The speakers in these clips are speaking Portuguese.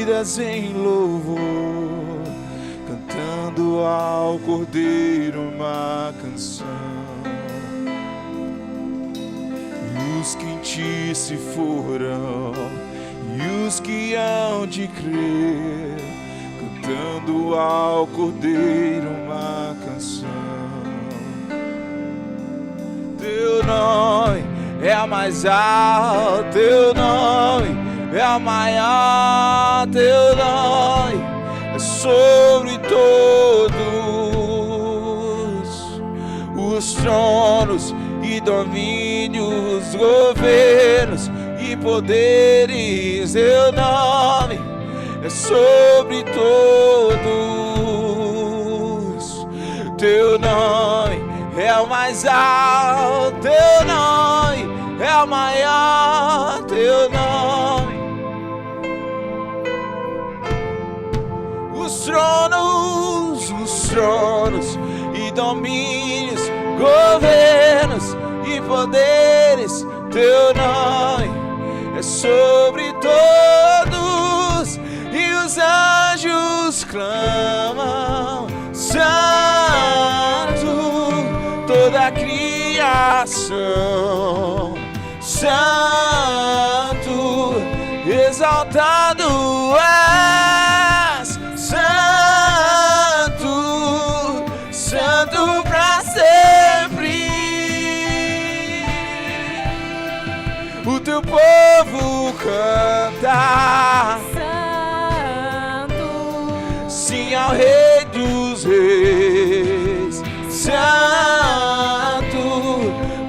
vidas em louvor, cantando ao Cordeiro uma canção. E os que em ti se foram, e os que hão de crer, cantando ao Cordeiro uma canção. Teu nome é a mais alta, teu nome é a maior, teu nome é sobre todos os tronos e domínios, governos e poderes. Teu nome é sobre todos, teu nome é o mais alto, teu nome é o maior, teu nome. Os tronos e domínios, governos e poderes, teu nome é sobre todos, e os anjos clamam, santo, toda a criação, santo, exaltado és, santo, santo pra sempre. O teu povo canta, santo, sim ao Rei dos Reis, santo,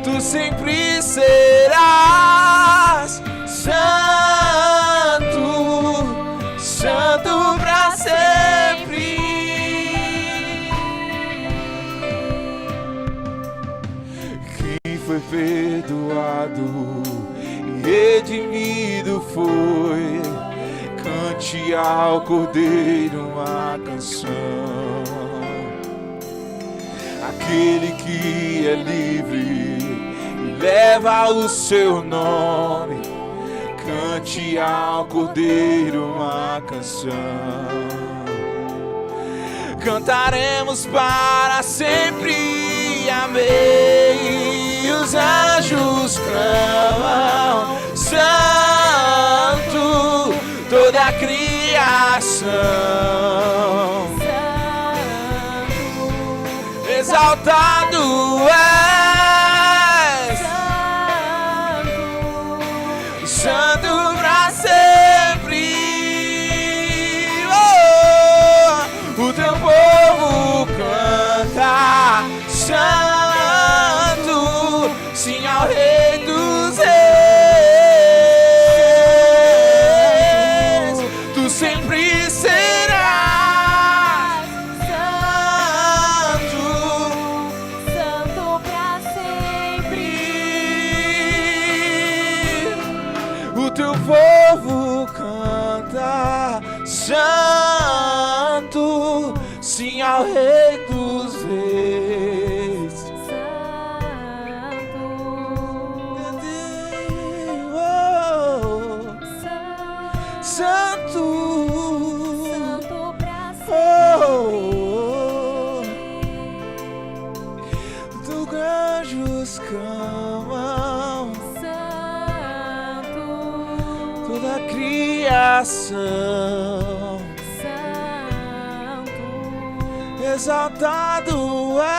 tu sempre serás, santo, santo pra sempre. Quem foi perdoado e redimido foi, cante ao Cordeiro uma canção. Aquele que é livre e leva o seu nome, cante ao Cordeiro uma canção. Cantaremos para sempre, amém. E os anjos clamam, santo, toda a criação, exaltado és, santo pra sempre. Oh, o teu povo canta, santo, sim ao Rei dos Reis, tu sempre serás santo, santo pra sempre. O teu povo canta, santo, sim ao Rei dos Reis, santo, santo, santo pra sempre. Os anjos clamam, santo, toda a criação, santo, exaltado és,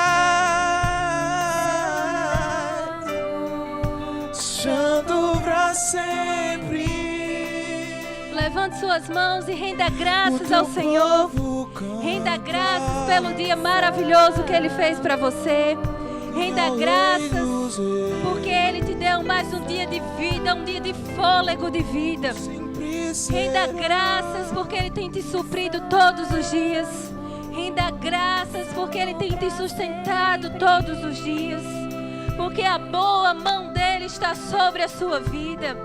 santo pra sempre. Levante suas mãos e renda graças ao Senhor. Renda graças pelo dia maravilhoso que Ele fez para você. Renda graças porque Ele te deu mais um dia de vida, um dia de fôlego de vida. Renda graças porque Ele tem te suprido todos os dias. Renda graças porque Ele tem te sustentado todos os dias. Porque a boa mão dEle está sobre a sua vida,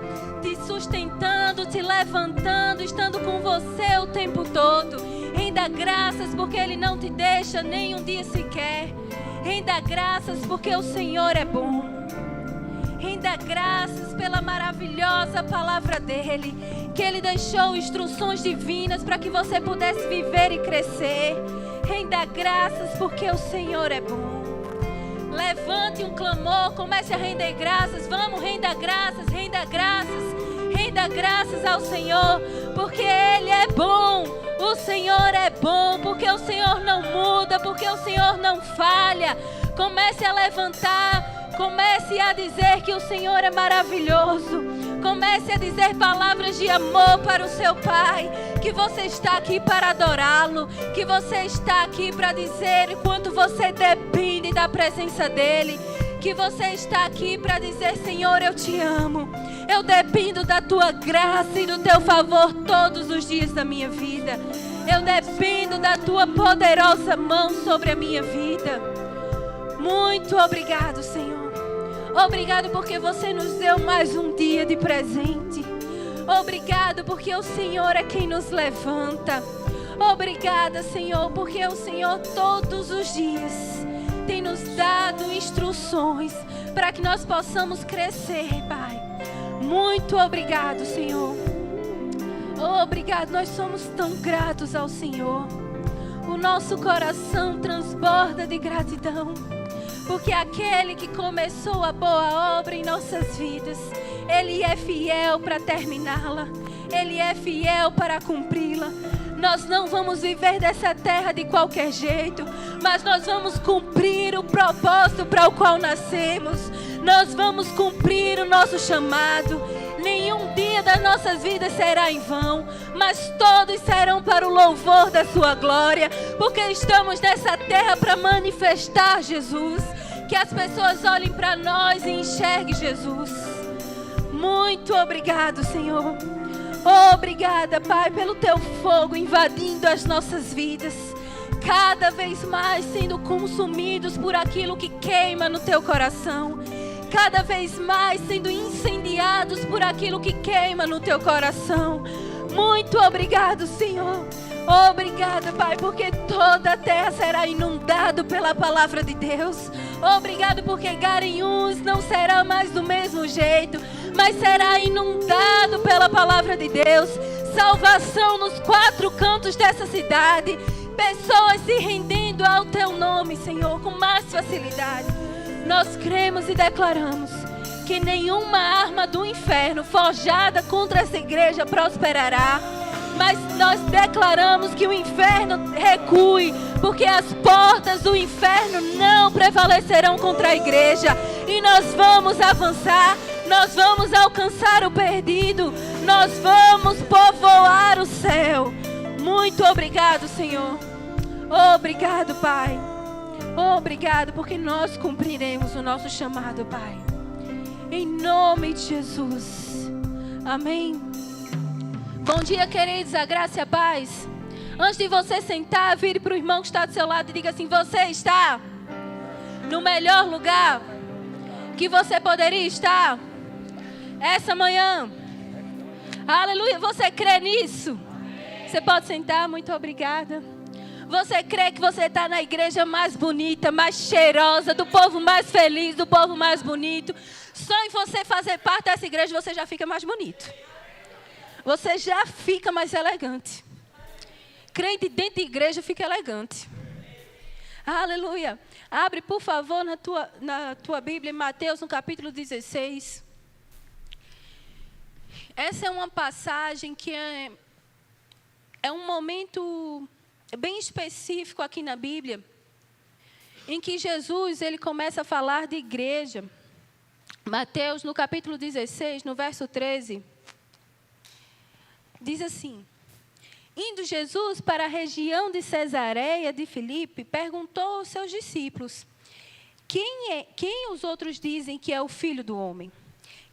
te sustentando, te levantando, estando com você o tempo todo. Renda graças porque Ele não te deixa nem um dia sequer. Renda graças porque o Senhor é bom. Renda graças pela maravilhosa palavra dele, que ele deixou instruções divinas para que você pudesse viver e crescer. Renda graças porque o Senhor é bom. Levante um clamor, comece a render graças. Vamos, renda graças, renda graças. Renda graças ao Senhor, porque Ele é bom. O Senhor é bom, porque o Senhor não muda, porque o Senhor não falha. Comece a levantar, comece a dizer que o Senhor é maravilhoso. Comece a dizer palavras de amor para o seu Pai, que você está aqui para adorá-lo, que você está aqui para dizer o quanto você depende da presença dEle, que você está aqui para dizer: Senhor, eu te amo, eu dependo da tua graça e do teu favor todos os dias da minha vida, eu dependo da tua poderosa mão sobre a minha vida. Muito obrigado, Senhor. Obrigado porque você nos deu mais um dia de presente. Obrigado porque o Senhor é quem nos levanta. Obrigada, Senhor, porque o Senhor todos os dias tem nos dado instruções para que nós possamos crescer, Pai. Muito obrigado, Senhor. Obrigado, nós somos tão gratos ao Senhor. O nosso coração transborda de gratidão, porque aquele que começou a boa obra em nossas vidas, Ele é fiel para terminá-la. Ele é fiel para cumpri-la. Nós não vamos viver dessa terra de qualquer jeito, mas nós vamos cumprir o propósito para o qual nascemos. Nós vamos cumprir o nosso chamado. Nenhum dia das nossas vidas será em vão, mas todos serão para o louvor da sua glória, porque estamos nessa terra para manifestar Jesus. Que as pessoas olhem para nós e enxerguem Jesus. Muito obrigado, Senhor. Obrigada, Pai, pelo teu fogo invadindo as nossas vidas, cada vez mais sendo consumidos por aquilo que queima no teu coração, cada vez mais sendo incendiados por aquilo que queima no teu coração. Muito obrigado, Senhor. Obrigada, Pai, porque toda a terra será inundada pela palavra de Deus. Obrigado porque Garanhuns não será mais do mesmo jeito, mas será inundado pela palavra de Deus. Salvação nos 4 cantos dessa cidade. Pessoas se rendendo ao teu nome, Senhor, com mais facilidade. Nós cremos e declaramos que nenhuma arma do inferno forjada contra essa igreja prosperará. Mas nós declaramos que o inferno recue, porque as portas do inferno não prevalecerão contra a igreja. E nós vamos avançar, nós vamos alcançar o perdido, nós vamos povoar o céu. Muito obrigado, Senhor. Obrigado, Pai. Obrigado, porque nós cumpriremos o nosso chamado, Pai. Em nome de Jesus. Amém. Bom dia, queridos, a graça e a paz. Antes de você sentar, vire para o irmão que está do seu lado e diga assim: você está no melhor lugar que você poderia estar essa manhã. Aleluia, você crê nisso? Você pode sentar, muito obrigada. Você crê que você está na igreja mais bonita, mais cheirosa, do povo mais feliz, do povo mais bonito? Só em você fazer parte dessa igreja você já fica mais bonito. Você já fica mais elegante. Crente dentro da igreja fica elegante. Aleluia. Abre, por favor, na tua Bíblia, em Mateus, no capítulo 16. Essa é uma passagem que é um momento bem específico aqui na Bíblia, em que Jesus ele começa a falar de igreja. Mateus, no capítulo 16, no verso 13, diz assim: indo Jesus para a região de Cesareia de Filipe, perguntou aos seus discípulos: quem os outros dizem que é o Filho do Homem?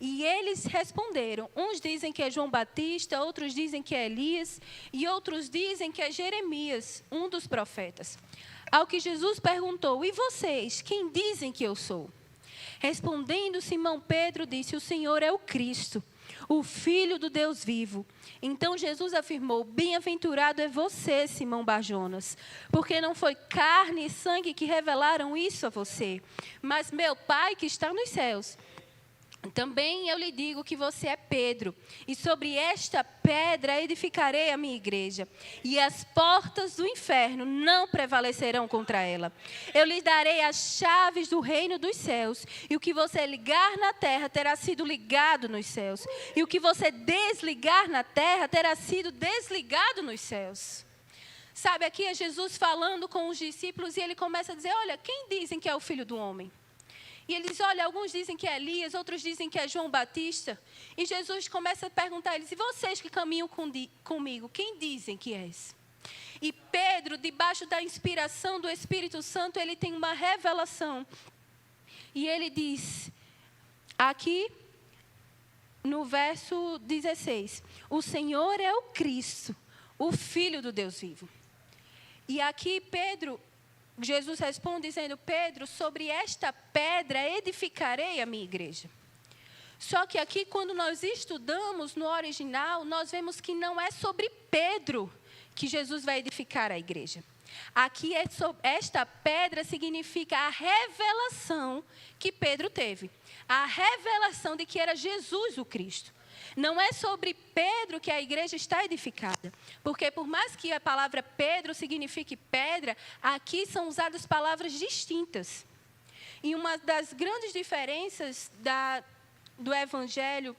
E eles responderam: uns dizem que é João Batista, outros dizem que é Elias, e outros dizem que é Jeremias, um dos profetas. Ao que Jesus perguntou: e vocês, quem dizem que eu sou? Respondendo Simão Pedro, disse: o Senhor é o Cristo, o Filho do Deus vivo. Então Jesus afirmou: bem-aventurado é você, Simão Barjonas, porque não foi carne e sangue que revelaram isso a você, mas meu Pai que está nos céus. Também eu lhe digo que você é Pedro, e sobre esta pedra edificarei a minha igreja, e as portas do inferno não prevalecerão contra ela. Eu lhe darei as chaves do reino dos céus, e o que você ligar na terra terá sido ligado nos céus, e o que você desligar na terra terá sido desligado nos céus. Sabe, aqui é Jesus falando com os discípulos, e ele começa a dizer, olha, quem dizem que é o Filho do Homem? E ele diz, olha, alguns dizem que é Elias, outros dizem que é João Batista. E Jesus começa a perguntar a eles, e vocês que caminham comigo, quem dizem que és? E Pedro, debaixo da inspiração do Espírito Santo, ele tem uma revelação. E ele diz, aqui no verso 16, o Senhor é o Cristo, o Filho do Deus vivo. E aqui Jesus responde dizendo, Pedro, sobre esta pedra edificarei a minha igreja. Só que aqui, quando nós estudamos no original, nós vemos que não é sobre Pedro que Jesus vai edificar a igreja. Aqui, esta pedra significa a revelação que Pedro teve. A revelação de que era Jesus o Cristo. Não é sobre Pedro que a igreja está edificada. Porque por mais que a palavra Pedro signifique pedra, aqui são usadas palavras distintas. E uma das grandes diferenças do evangelho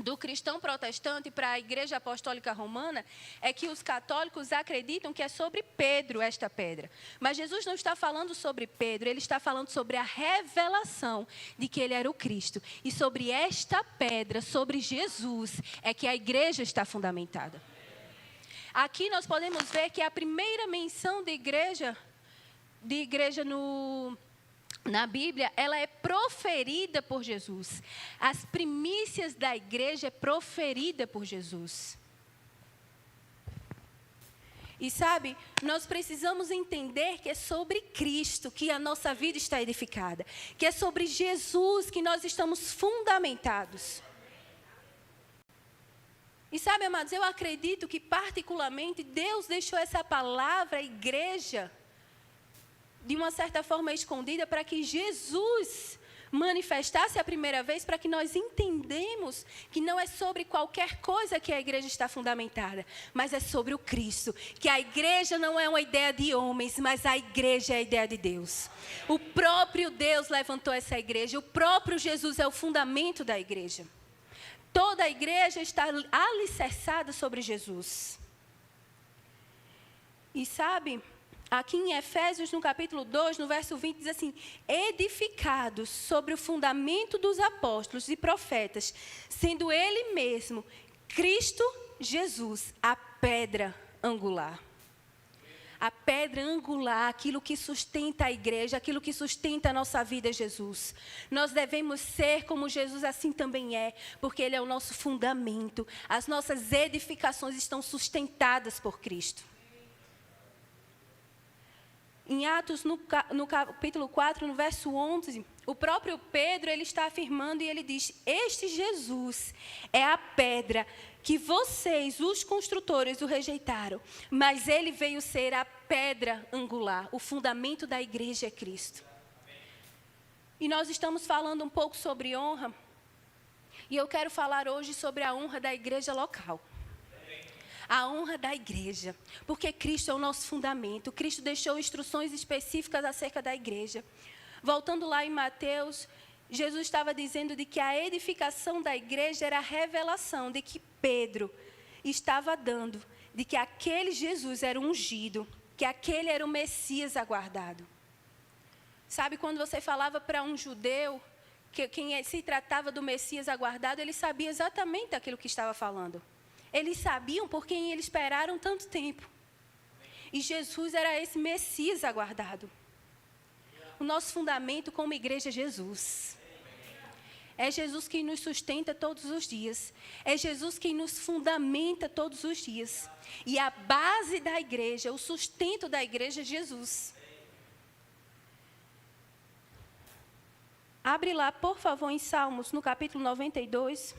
do cristão protestante para a igreja apostólica romana é que os católicos acreditam que é sobre Pedro esta pedra. Mas Jesus não está falando sobre Pedro, ele está falando sobre a revelação de que ele era o Cristo. E sobre esta pedra, sobre Jesus, é que a igreja está fundamentada. Aqui nós podemos ver que a primeira menção de igreja na Bíblia, ela é proferida por Jesus. As primícias da igreja é proferida por Jesus. E sabe, nós precisamos entender que é sobre Cristo que a nossa vida está edificada. Que é sobre Jesus que nós estamos fundamentados. E sabe, amados, eu acredito que particularmente Deus deixou essa palavra, igreja, de uma certa forma escondida, para que Jesus manifestasse a primeira vez, para que nós entendemos que não é sobre qualquer coisa que a igreja está fundamentada, mas é sobre o Cristo, que a igreja não é uma ideia de homens, mas a igreja é a ideia de Deus. O próprio Deus levantou essa igreja, o próprio Jesus é o fundamento da igreja. Toda a igreja está alicerçada sobre Jesus. E sabe, aqui em Efésios, no capítulo 2, no verso 20, diz assim, edificados sobre o fundamento dos apóstolos e profetas, sendo ele mesmo, Cristo Jesus, a pedra angular. A pedra angular, aquilo que sustenta a igreja, aquilo que sustenta a nossa vida é Jesus. Nós devemos ser como Jesus assim também é, porque Ele é o nosso fundamento. As nossas edificações estão sustentadas por Cristo. Em Atos, no capítulo 4, no verso 11, o próprio Pedro, ele está afirmando e ele diz, este Jesus é a pedra que vocês, os construtores, o rejeitaram, mas ele veio ser a pedra angular, o fundamento da igreja é Cristo. E nós estamos falando um pouco sobre honra, e eu quero falar hoje sobre a honra da igreja local. A honra da igreja, porque Cristo é o nosso fundamento. Cristo deixou instruções específicas acerca da igreja. Voltando lá em Mateus, Jesus estava dizendo de que a edificação da igreja era a revelação de que Pedro estava dando, de que aquele Jesus era ungido, que aquele era o Messias aguardado. Sabe, quando você falava para um judeu, que quem se tratava do Messias aguardado, ele sabia exatamente aquilo que estava falando. Eles sabiam por quem eles esperaram tanto tempo. E Jesus era esse Messias aguardado. O nosso fundamento como igreja é Jesus. É Jesus quem nos sustenta todos os dias. É Jesus quem nos fundamenta todos os dias. E a base da igreja, o sustento da igreja é Jesus. Abre lá, por favor, em Salmos, no capítulo 92.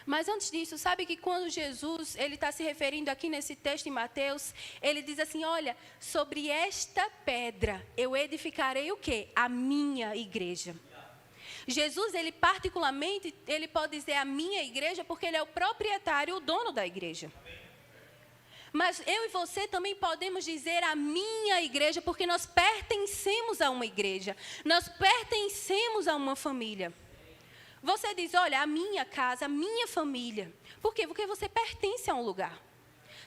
Mas antes disso, sabe que quando Jesus, ele está se referindo aqui nesse texto em Mateus, ele diz assim, olha, sobre esta pedra eu edificarei o quê? A minha igreja. Jesus, ele particularmente, ele pode dizer a minha igreja, porque ele é o proprietário, o dono da igreja. Mas eu e você também podemos dizer a minha igreja, porque nós pertencemos a uma igreja. Nós pertencemos a uma família. Você diz, olha, a minha casa, a minha família. Por quê? Porque você pertence a um lugar.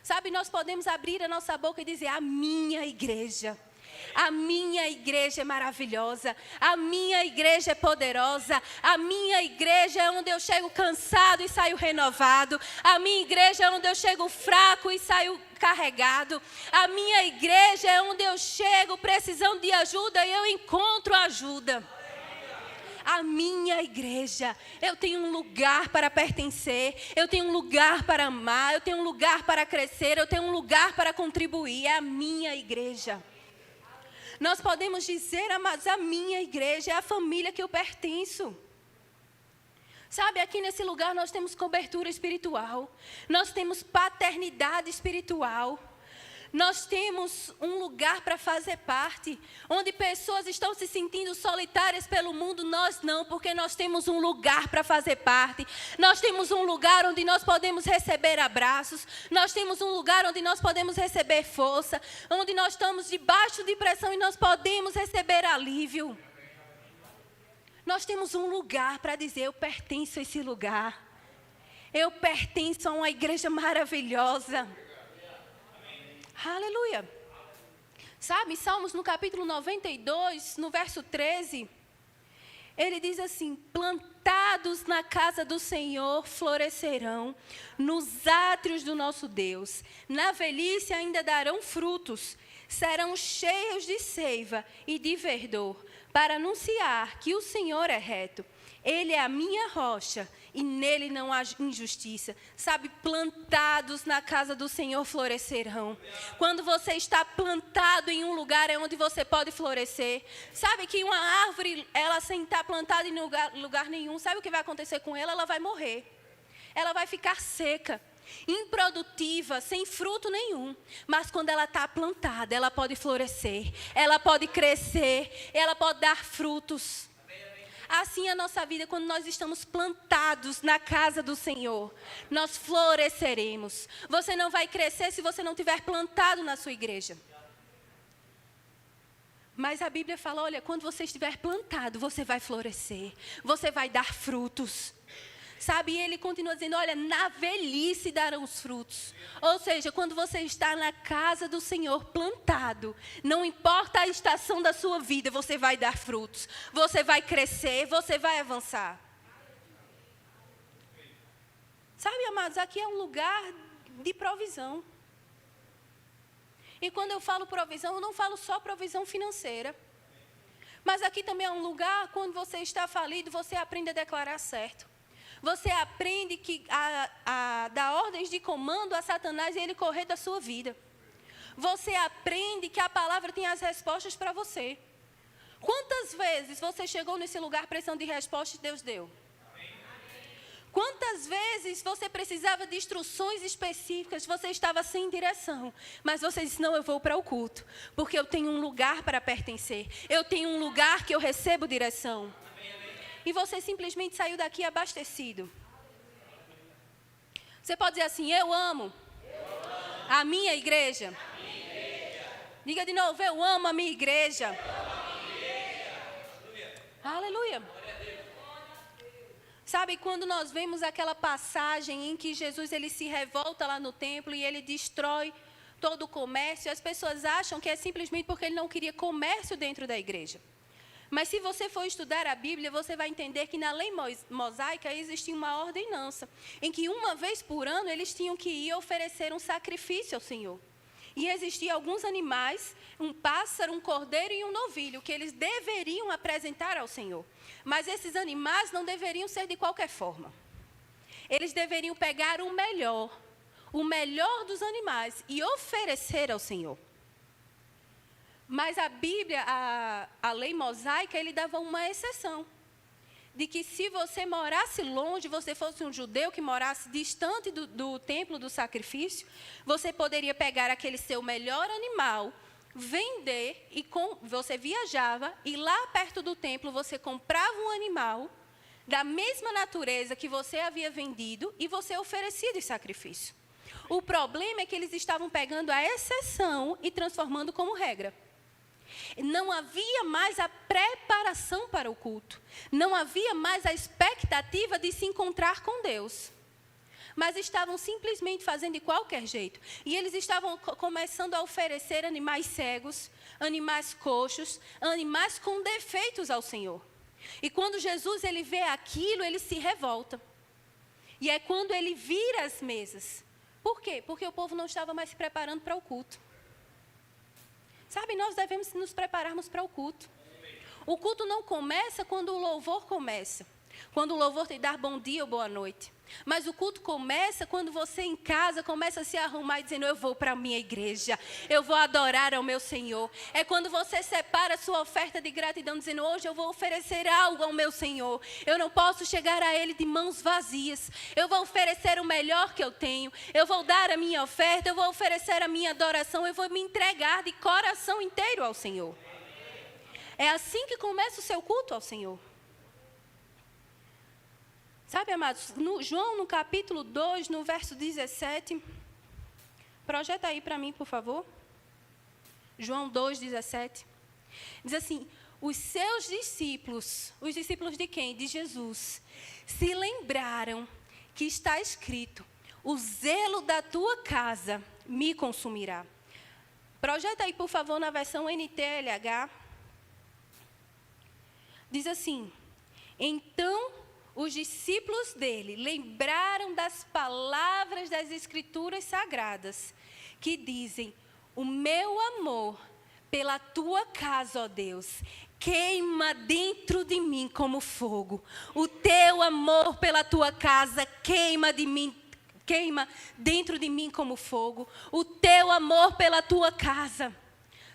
Sabe, nós podemos abrir a nossa boca e dizer, a minha igreja. A minha igreja é maravilhosa, a minha igreja é poderosa, a minha igreja é onde eu chego cansado e saio renovado, a minha igreja é onde eu chego fraco e saio carregado, a minha igreja é onde eu chego precisando de ajuda e eu encontro ajuda. A minha igreja, eu tenho um lugar para pertencer, eu tenho um lugar para amar, eu tenho um lugar para crescer, eu tenho um lugar para contribuir, é a minha igreja. Nós podemos dizer, amados, a minha igreja é a família que eu pertenço. Sabe, aqui nesse lugar nós temos cobertura espiritual, nós temos paternidade espiritual, nós temos um lugar para fazer parte, onde pessoas estão se sentindo solitárias pelo mundo, nós não, porque nós temos um lugar para fazer parte, nós temos um lugar onde nós podemos receber abraços, nós temos um lugar onde nós podemos receber força, onde nós estamos debaixo de pressão e nós podemos receber alívio. Nós temos um lugar para dizer, eu pertenço a esse lugar, eu pertenço a uma igreja maravilhosa. Aleluia. Sabe, Salmos no capítulo 92, no verso 13, ele diz assim, plantados na casa do Senhor florescerão, nos átrios do nosso Deus, na velhice ainda darão frutos, serão cheios de seiva e de verdor, para anunciar que o Senhor é reto. Ele é a minha rocha e nele não há injustiça. Sabe, plantados na casa do Senhor florescerão. Quando você está plantado em um lugar é onde você pode florescer. Sabe que uma árvore, ela sem estar plantada em lugar nenhum, sabe o que vai acontecer com ela? Ela vai morrer. Ela vai ficar seca, improdutiva, sem fruto nenhum. Mas quando ela está plantada, ela pode florescer. Ela pode crescer, ela pode dar frutos. Assim é a nossa vida, quando nós estamos plantados na casa do Senhor, nós floresceremos. Você não vai crescer se você não tiver plantado na sua igreja. Mas a Bíblia fala, olha, quando você estiver plantado, você vai florescer, você vai dar frutos. Sabe, e ele continua dizendo, olha, na velhice darão os frutos. Ou seja, quando você está na casa do Senhor plantado, não importa a estação da sua vida, você vai dar frutos. Você vai crescer, você vai avançar. Sabe, amados, aqui é um lugar de provisão. E quando eu falo provisão, eu não falo só provisão financeira. Mas aqui também é um lugar, quando você está falido, você aprende a declarar certo. Você aprende a dar ordens de comando a Satanás e ele correr da sua vida. Você aprende que a palavra tem as respostas para você. Quantas vezes você chegou nesse lugar precisando de respostas e Deus deu? Quantas vezes você precisava de instruções específicas, você estava sem direção, mas você disse, não, eu vou para o culto, porque eu tenho um lugar para pertencer, eu tenho um lugar que eu recebo direção. E você simplesmente saiu daqui abastecido. Você pode dizer assim, eu amo a minha igreja. Diga de novo, eu amo a minha igreja. Aleluia. Sabe, quando nós vemos aquela passagem em que Jesus ele se revolta lá no templo e ele destrói todo o comércio, as pessoas acham que é simplesmente porque ele não queria comércio dentro da igreja. Mas se você for estudar a Bíblia, você vai entender que na lei mosaica existia uma ordenança, em que uma vez por ano eles tinham que ir oferecer um sacrifício ao Senhor. E existiam alguns animais, um pássaro, um cordeiro e um novilho, que eles deveriam apresentar ao Senhor. Mas esses animais não deveriam ser de qualquer forma. Eles deveriam pegar o melhor dos animais e oferecer ao Senhor. Mas a Bíblia, a lei mosaica, ele dava uma exceção. De que se você morasse longe, você fosse um judeu que morasse distante do templo do sacrifício, você poderia pegar aquele seu melhor animal, vender, você viajava e lá perto do templo você comprava um animal da mesma natureza que você havia vendido e você oferecia de sacrifício. O problema é que eles estavam pegando a exceção e transformando como regra. Não havia mais a preparação para o culto. Não havia mais a expectativa de se encontrar com Deus. Mas estavam simplesmente fazendo de qualquer jeito. E eles estavam começando a oferecer animais cegos, animais coxos, animais com defeitos ao Senhor. E quando Jesus ele vê aquilo, ele se revolta. E é quando ele vira as mesas. Por quê? Porque o povo não estava mais se preparando para o culto. Sabe, nós devemos nos prepararmos para o culto. O culto não começa quando o louvor começa. Quando o louvor te dá bom dia ou boa noite. Mas o culto começa quando você em casa começa a se arrumar e dizendo, eu vou para a minha igreja, eu vou adorar ao meu Senhor. É quando você separa a sua oferta de gratidão, dizendo, hoje eu vou oferecer algo ao meu Senhor. Eu não posso chegar a Ele de mãos vazias. Eu vou oferecer o melhor que eu tenho. Eu vou dar a minha oferta, eu vou oferecer a minha adoração. Eu vou me entregar de coração inteiro ao Senhor. É assim que começa o seu culto ao Senhor. Sabe, amados, João, no capítulo 2, no verso 17, projeta aí para mim, por favor. João 2, 17. Diz assim, os seus discípulos, os discípulos de quem? De Jesus, se lembraram que está escrito, o zelo da tua casa me consumirá. Projeta aí, por favor, na versão NTLH. Diz assim, então os discípulos dele lembraram das palavras das Escrituras Sagradas, que dizem, o meu amor pela tua casa, ó Deus, queima dentro de mim como fogo. O teu amor pela tua casa queima dentro de mim como fogo. O teu amor pela tua casa.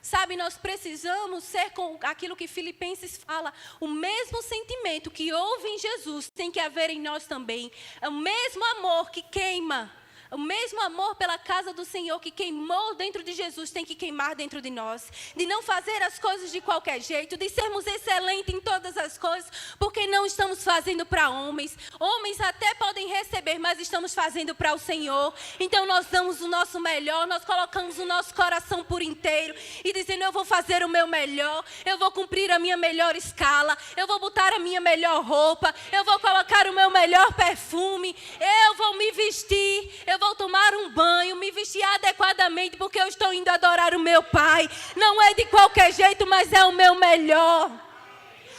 Sabe, nós precisamos ser com aquilo que Filipenses fala, o mesmo sentimento que houve em Jesus tem que haver em nós também. É o mesmo amor que queima, o mesmo amor pela casa do Senhor que queimou dentro de Jesus tem que queimar dentro de nós. De não fazer as coisas de qualquer jeito, de sermos excelentes em todas as coisas, porque não estamos fazendo para homens. Homens até podem receber, mas estamos fazendo para o Senhor. Então nós damos o nosso melhor, nós colocamos o nosso coração por inteiro e dizendo, eu vou fazer o meu melhor, eu vou cumprir a minha melhor escala, eu vou botar a minha melhor roupa, eu vou colocar o meu melhor perfume, eu vou me vestir, eu vou tomar um banho, me vestir adequadamente, porque eu estou indo adorar o meu Pai. Não é de qualquer jeito, mas é o meu melhor.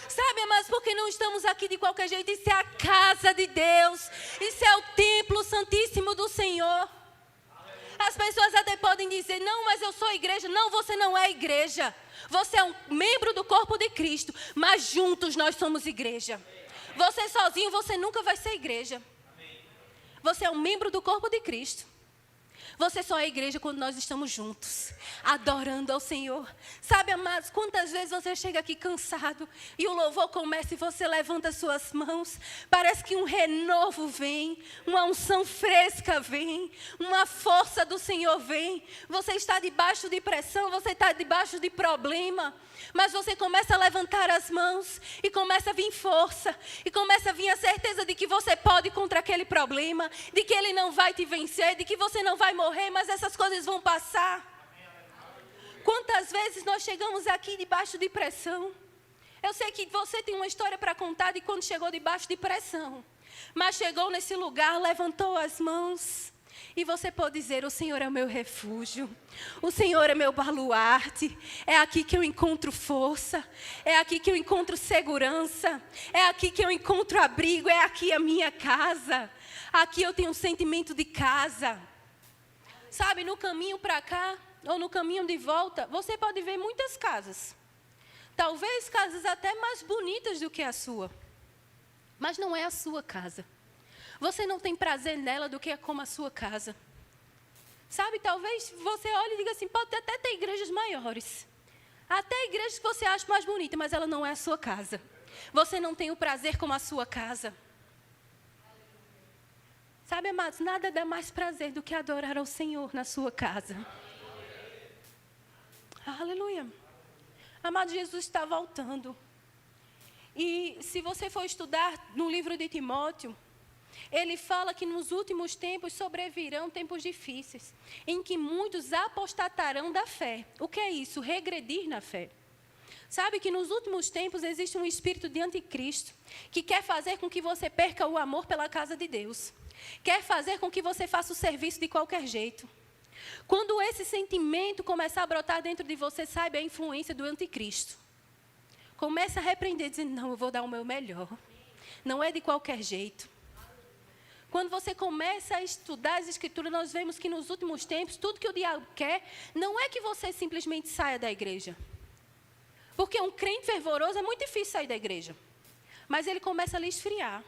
Sabe, mas porque não estamos aqui de qualquer jeito? Isso é a casa de Deus. Isso é o templo santíssimo do Senhor. As pessoas até podem dizer, não, mas eu sou igreja. Não, você não é igreja. Você é um membro do corpo de Cristo, mas juntos nós somos igreja. Você sozinho, você nunca vai ser igreja. Você é um membro do corpo de Cristo. Você só é igreja quando nós estamos juntos, adorando ao Senhor. Sabe, amados, quantas vezes você chega aqui cansado e o louvor começa e você levanta as suas mãos. Parece que um renovo vem, uma unção fresca vem, uma força do Senhor vem. Você está debaixo de pressão, você está debaixo de problema. Mas você começa a levantar as mãos e começa a vir força. E começa a vir a certeza de que você pode contra aquele problema. De que ele não vai te vencer, de que você não vai morrer, mas essas coisas vão passar. Quantas vezes nós chegamos aqui debaixo de pressão? Eu sei que você tem uma história para contar de quando chegou debaixo de pressão. Mas chegou nesse lugar, levantou as mãos. E você pode dizer, o Senhor é o meu refúgio, o Senhor é meu baluarte, é aqui que eu encontro força, é aqui que eu encontro segurança, é aqui que eu encontro abrigo, é aqui a minha casa, aqui eu tenho um sentimento de casa. Sabe, no caminho para cá, ou no caminho de volta, você pode ver muitas casas, talvez casas até mais bonitas do que a sua, mas não é a sua casa. Você não tem prazer nela do que como a sua casa. Sabe, talvez você olhe e diga assim, pode até ter igrejas maiores. Até igrejas que você acha mais bonita, mas ela não é a sua casa. Você não tem o prazer como a sua casa. Sabe, amados, nada dá mais prazer do que adorar ao Senhor na sua casa. Aleluia. Amado, Jesus está voltando. E se você for estudar no livro de Timóteo, ele fala que nos últimos tempos sobrevirão tempos difíceis, em que muitos apostatarão da fé. O que é isso? Regredir na fé. Sabe que nos últimos tempos existe um espírito de anticristo, que quer fazer com que você perca o amor pela casa de Deus. Quer fazer com que você faça o serviço de qualquer jeito. Quando esse sentimento começar a brotar dentro de você, saiba a influência do anticristo. Começa a repreender, dizendo, não, eu vou dar o meu melhor. Não é de qualquer jeito. Quando você começa a estudar as Escrituras, nós vemos que nos últimos tempos, tudo que o diabo quer, não é que você simplesmente saia da igreja. Porque um crente fervoroso é muito difícil sair da igreja. Mas ele começa a lhe esfriar.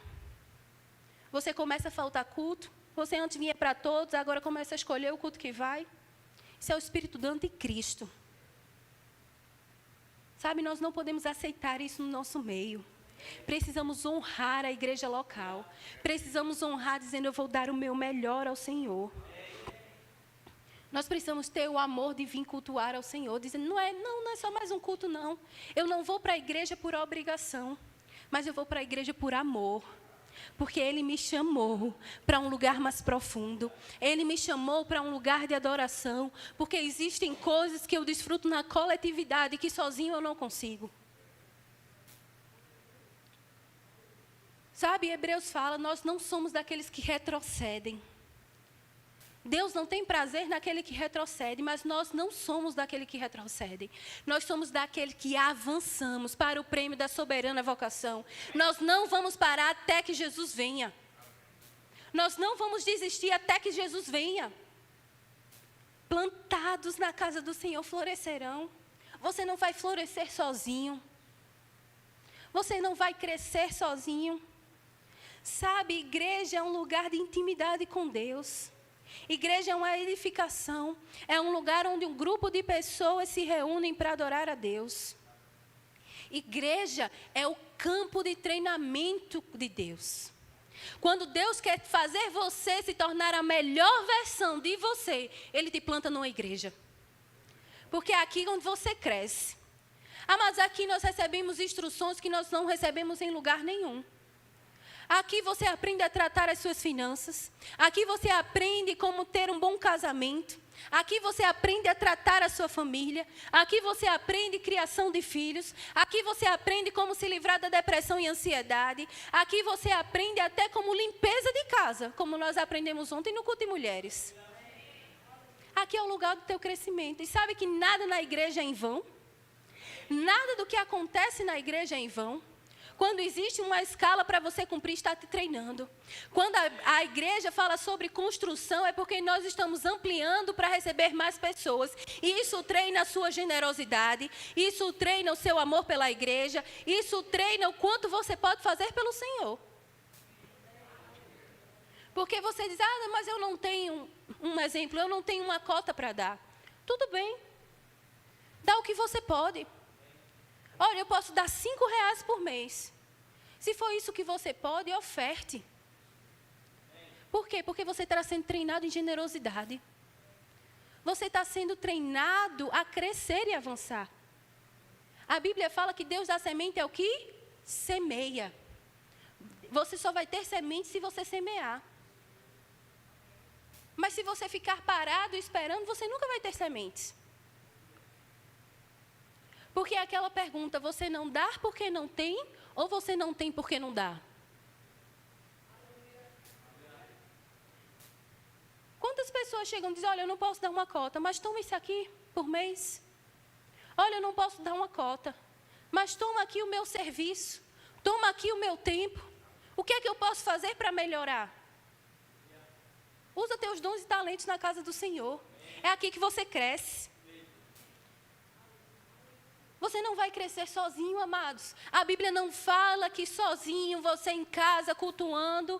Você começa a faltar culto. Você antes vinha para todos, agora começa a escolher o culto que vai. Isso é o espírito do anticristo. Sabe, nós não podemos aceitar isso no nosso meio. Precisamos honrar a igreja local. Precisamos honrar dizendo, eu vou dar o meu melhor ao Senhor. Nós precisamos ter o amor de vir cultuar ao Senhor, dizendo, não é só mais um culto, não. Eu não vou para a igreja por obrigação, mas eu vou para a igreja por amor. Porque Ele me chamou para um lugar mais profundo. Ele me chamou para um lugar de adoração. Porque existem coisas que eu desfruto na coletividade que sozinho eu não consigo. Sabe, Hebreus fala, nós não somos daqueles que retrocedem. Deus não tem prazer naquele que retrocede, mas nós não somos daquele que retrocede. Nós somos daquele que avançamos para o prêmio da soberana vocação. Nós não vamos parar até que Jesus venha. Nós não vamos desistir até que Jesus venha. Plantados na casa do Senhor florescerão. Você não vai florescer sozinho. Você não vai crescer sozinho. Sabe, igreja é um lugar de intimidade com Deus. Igreja é uma edificação. É um lugar onde um grupo de pessoas se reúnem para adorar a Deus. Igreja é o campo de treinamento de Deus. Quando Deus quer fazer você se tornar a melhor versão de você, Ele te planta numa igreja. Porque é aqui onde você cresce. Mas aqui nós recebemos instruções que nós não recebemos em lugar nenhum. Aqui você aprende a tratar as suas finanças. Aqui você aprende como ter um bom casamento. Aqui você aprende a tratar a sua família. Aqui você aprende criação de filhos. Aqui você aprende como se livrar da depressão e ansiedade. Aqui você aprende até como limpeza de casa, como nós aprendemos ontem no culto de mulheres. Aqui é o lugar do teu crescimento. E sabe que nada na igreja é em vão? Nada do que acontece na igreja é em vão. Quando existe uma escala para você cumprir, está te treinando. Quando a igreja fala sobre construção, é porque nós estamos ampliando para receber mais pessoas. E isso treina a sua generosidade, isso treina o seu amor pela igreja, isso treina o quanto você pode fazer pelo Senhor. Porque você diz, mas eu não tenho um exemplo, eu não tenho uma cota para dar. Tudo bem, dá o que você pode. Olha, eu posso dar R$5 por mês. Se for isso que você pode, oferte. Por quê? Porque você está sendo treinado em generosidade. Você está sendo treinado a crescer e avançar. A Bíblia fala que Deus dá semente ao que semeia. Você só vai ter semente se você semear. Mas se você ficar parado esperando, você nunca vai ter sementes. Porque é aquela pergunta, você não dá porque não tem, ou você não tem porque não dá? Quantas pessoas chegam e dizem, olha, eu não posso dar uma cota, mas toma isso aqui por mês. Olha, eu não posso dar uma cota, mas toma aqui o meu serviço, toma aqui o meu tempo. O que é que eu posso fazer para melhorar? Usa teus dons e talentos na casa do Senhor. É aqui que você cresce. Você não vai crescer sozinho, amados. A Bíblia não fala que sozinho, você em casa, cultuando,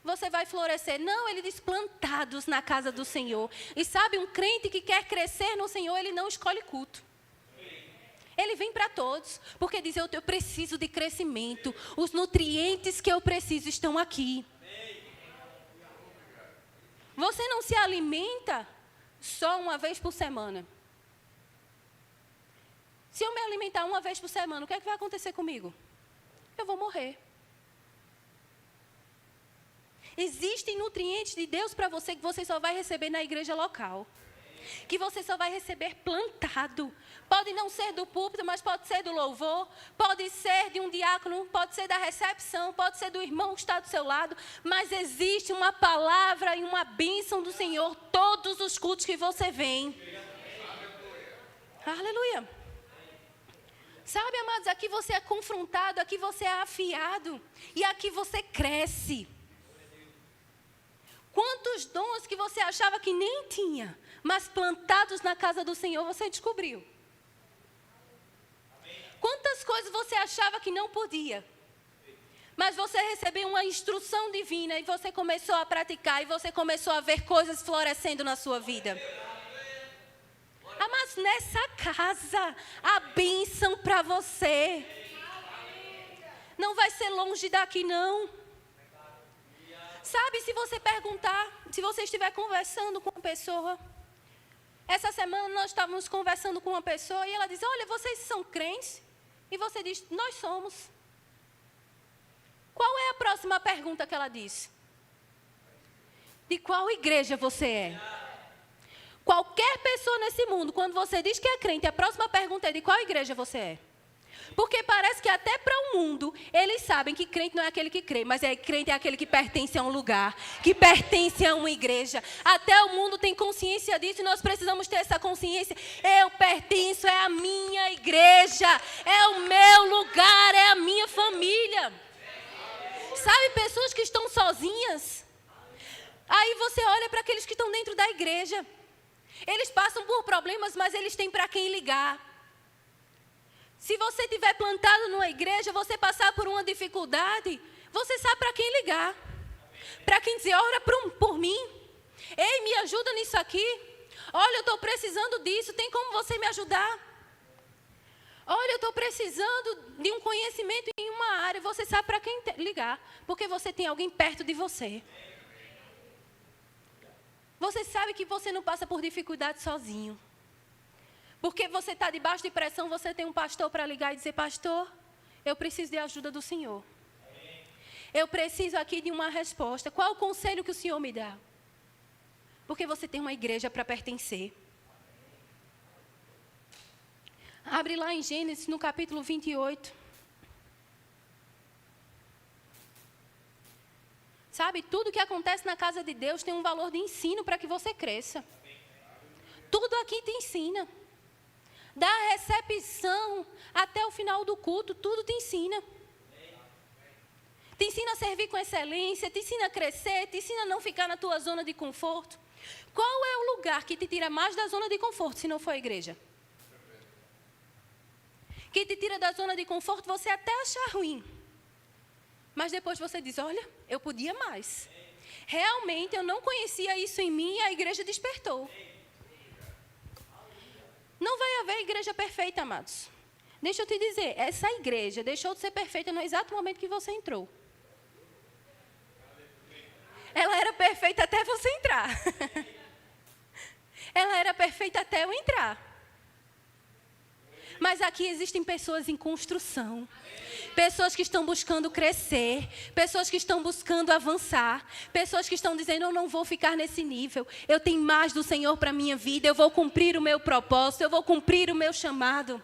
você vai florescer. Não, ele diz plantados na casa do Senhor. E sabe, um crente que quer crescer no Senhor, ele não escolhe culto. Ele vem para todos, porque diz, eu preciso de crescimento. Os nutrientes que eu preciso estão aqui. Você não se alimenta só uma vez por semana. Se eu me alimentar uma vez por semana, o que é que vai acontecer comigo? Eu vou morrer. Existem nutrientes de Deus para você que você só vai receber na igreja local. Que você só vai receber plantado. Pode não ser do púlpito, mas pode ser do louvor. Pode ser de um diácono, pode ser da recepção, pode ser do irmão que está do seu lado. Mas existe uma palavra e uma bênção do Senhor todos os cultos que você vem. Aleluia. Sabe, amados, aqui você é confrontado, aqui você é afiado. E aqui você cresce. Quantos dons que você achava que nem tinha, mas plantados na casa do Senhor, você descobriu. Quantas coisas você achava que não podia, mas você recebeu uma instrução divina e você começou a praticar e você começou a ver coisas florescendo na sua vida. Mas nessa casa, a bênção para você não vai ser longe daqui, não. Sabe, se você perguntar, se você estiver conversando com uma pessoa, essa semana nós estávamos conversando com uma pessoa e ela diz, olha, vocês são crentes? E você diz, nós somos. Qual é a próxima pergunta que ela diz? De qual igreja você é? Qualquer pessoa nesse mundo, quando você diz que é crente, a próxima pergunta é de qual igreja você é? Porque parece que até para o mundo, eles sabem que crente não é aquele que crê, mas crente é aquele que pertence a um lugar, que pertence a uma igreja. Até o mundo tem consciência disso e nós precisamos ter essa consciência. Eu pertenço, é a minha igreja, é o meu lugar, é a minha família. Sabe, pessoas que estão sozinhas, aí você olha para aqueles que estão dentro da igreja. Eles passam por problemas, mas eles têm para quem ligar. Se você estiver plantado numa igreja, você passar por uma dificuldade, você sabe para quem ligar. Para quem dizer, ora por mim. Ei, me ajuda nisso aqui. Olha, eu estou precisando disso, tem como você me ajudar? Olha, eu estou precisando de um conhecimento em uma área. Você sabe para quem ligar, porque você tem alguém perto de você. Você sabe que você não passa por dificuldade sozinho. Porque você está debaixo de pressão, você tem um pastor para ligar e dizer, pastor, eu preciso de ajuda do Senhor. Eu preciso aqui de uma resposta. Qual o conselho que o Senhor me dá? Porque você tem uma igreja para pertencer. Abre lá em Gênesis, no capítulo 28. Sabe, tudo que acontece na casa de Deus tem um valor de ensino para que você cresça. Tudo aqui te ensina. Da recepção até o final do culto, tudo te ensina. Te ensina a servir com excelência, te ensina a crescer, te ensina a não ficar na tua zona de conforto. Qual é o lugar que te tira mais da zona de conforto, se não for a igreja? Que te tira da zona de conforto, você até achar ruim. Mas depois você diz, olha, eu podia mais. Realmente eu não conhecia isso em mim e a igreja despertou. Não vai haver igreja perfeita, amados. Deixa eu te dizer, essa igreja deixou de ser perfeita no exato momento que você entrou. Ela era perfeita até você entrar. Ela era perfeita até eu entrar. Mas aqui existem pessoas em construção. Pessoas que estão buscando crescer, pessoas que estão buscando avançar, pessoas que estão dizendo, eu não vou ficar nesse nível, eu tenho mais do Senhor para a minha vida, eu vou cumprir o meu propósito, eu vou cumprir o meu chamado.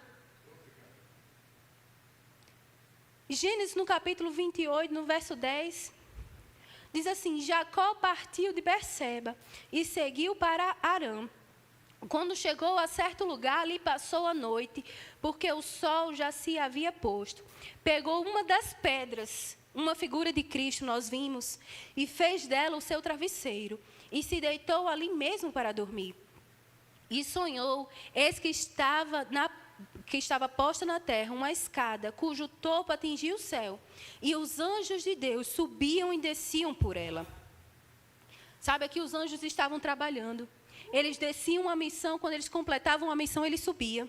Gênesis no capítulo 28, no verso 10, diz assim, Jacó partiu de Berseba e seguiu para Arã. Quando chegou a certo lugar, ali passou a noite, porque o sol já se havia posto. Pegou uma das pedras, uma figura de Cristo, nós vimos, e fez dela o seu travesseiro, e se deitou ali mesmo para dormir. E sonhou, eis que estava posta na terra uma escada, cujo topo atingia o céu, e os anjos de Deus subiam e desciam por ela. Sabe, aqui os anjos estavam trabalhando. Eles desciam uma missão, quando eles completavam a missão, eles subiam.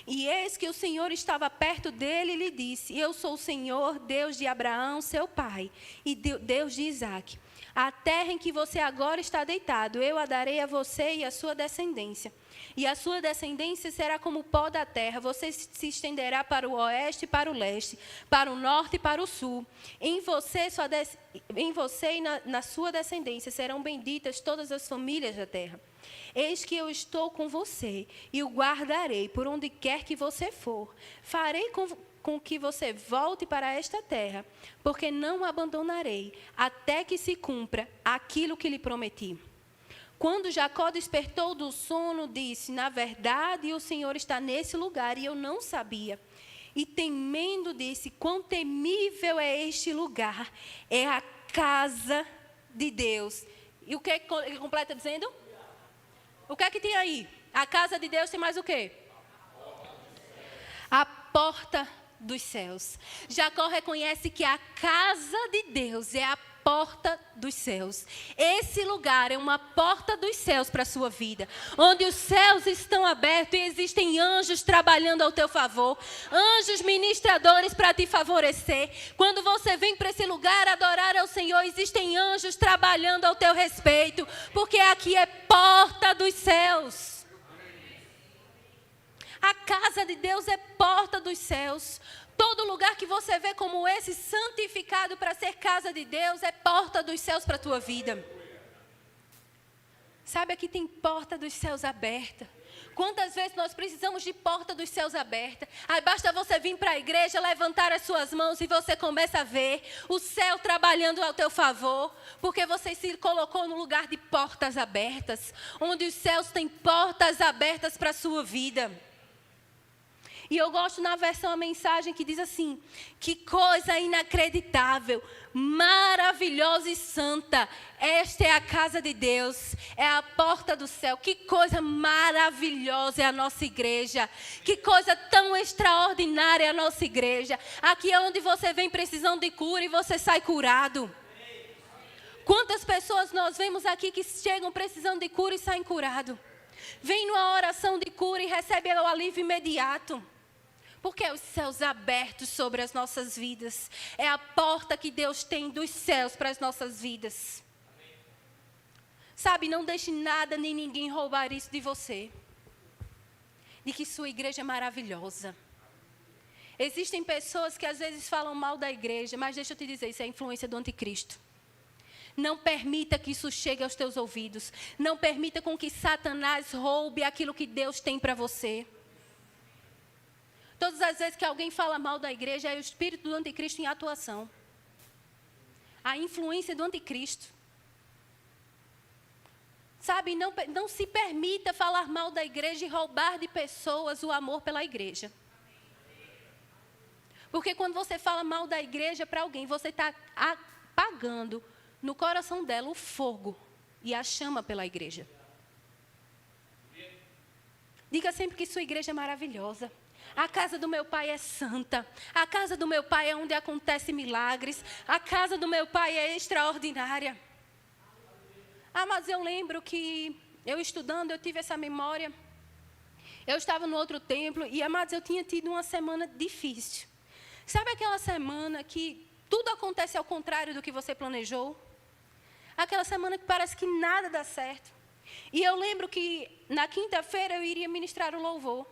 E eis que o Senhor estava perto dele e lhe disse, eu sou o Senhor, Deus de Abraão, seu pai, e Deus de Isaque. A terra em que você agora está deitado, eu a darei a você e a sua descendência. E a sua descendência será como o pó da terra. Você se estenderá para o oeste e para o leste, para o norte e para o sul. Em você e na sua descendência serão benditas todas as famílias da terra. Eis que eu estou com você e o guardarei por onde quer que você for. Farei com que você volte para esta terra, porque não o abandonarei, até que se cumpra aquilo que lhe prometi. Quando Jacó despertou do sono, disse: na verdade, o Senhor está nesse lugar, e eu não sabia. E temendo, disse: quão temível é este lugar, é a casa de Deus. E o que ele completa dizendo? O que é que tem aí? A casa de Deus tem mais o quê? A porta dos céus. Jacó reconhece que a casa de Deus é a porta dos céus. Esse lugar é uma porta dos céus para a sua vida, onde os céus estão abertos e existem anjos trabalhando ao teu favor, anjos ministradores para te favorecer. Quando você vem para esse lugar adorar ao Senhor, existem anjos trabalhando ao teu respeito, porque aqui é porta dos céus. A casa de Deus é porta dos céus. Todo lugar que você vê como esse, santificado para ser casa de Deus, é porta dos céus para a tua vida. Sabe, aqui tem porta dos céus aberta. Quantas vezes nós precisamos de porta dos céus aberta? Aí basta você vir para a igreja, levantar as suas mãos e você começa a ver o céu trabalhando ao teu favor, porque você se colocou no lugar de portas abertas, onde os céus têm portas abertas para a sua vida. E eu gosto na versão a mensagem que diz assim: que coisa inacreditável, maravilhosa e santa. Esta é a casa de Deus, é a porta do céu. Que coisa maravilhosa é a nossa igreja. Que coisa tão extraordinária é a nossa igreja. Aqui é onde você vem precisando de cura e você sai curado. Quantas pessoas nós vemos aqui que chegam precisando de cura e saem curados? Vem numa oração de cura e recebe o alívio imediato. Porque é os céus abertos sobre as nossas vidas. É a porta que Deus tem dos céus para as nossas vidas. Sabe, não deixe nada nem ninguém roubar isso de você. De que sua igreja é maravilhosa. Existem pessoas que às vezes falam mal da igreja, mas deixa eu te dizer, isso é a influência do anticristo. Não permita que isso chegue aos teus ouvidos. Não permita com que Satanás roube aquilo que Deus tem para você. Todas as vezes que alguém fala mal da igreja, é o espírito do anticristo em atuação. A influência do anticristo. Sabe, não se permita falar mal da igreja e roubar de pessoas o amor pela igreja. Porque quando você fala mal da igreja para alguém, você está apagando no coração dela o fogo e a chama pela igreja. Diga sempre que sua igreja é maravilhosa. A casa do meu pai é santa. A casa do meu pai é onde acontecem milagres. A casa do meu pai é extraordinária. Mas eu lembro que eu estudando, eu tive essa memória. Eu estava no outro templo e, amados, eu tinha tido uma semana difícil. Sabe aquela semana que tudo acontece ao contrário do que você planejou? Aquela semana que parece que nada dá certo. E eu lembro que na quinta-feira eu iria ministrar o louvor.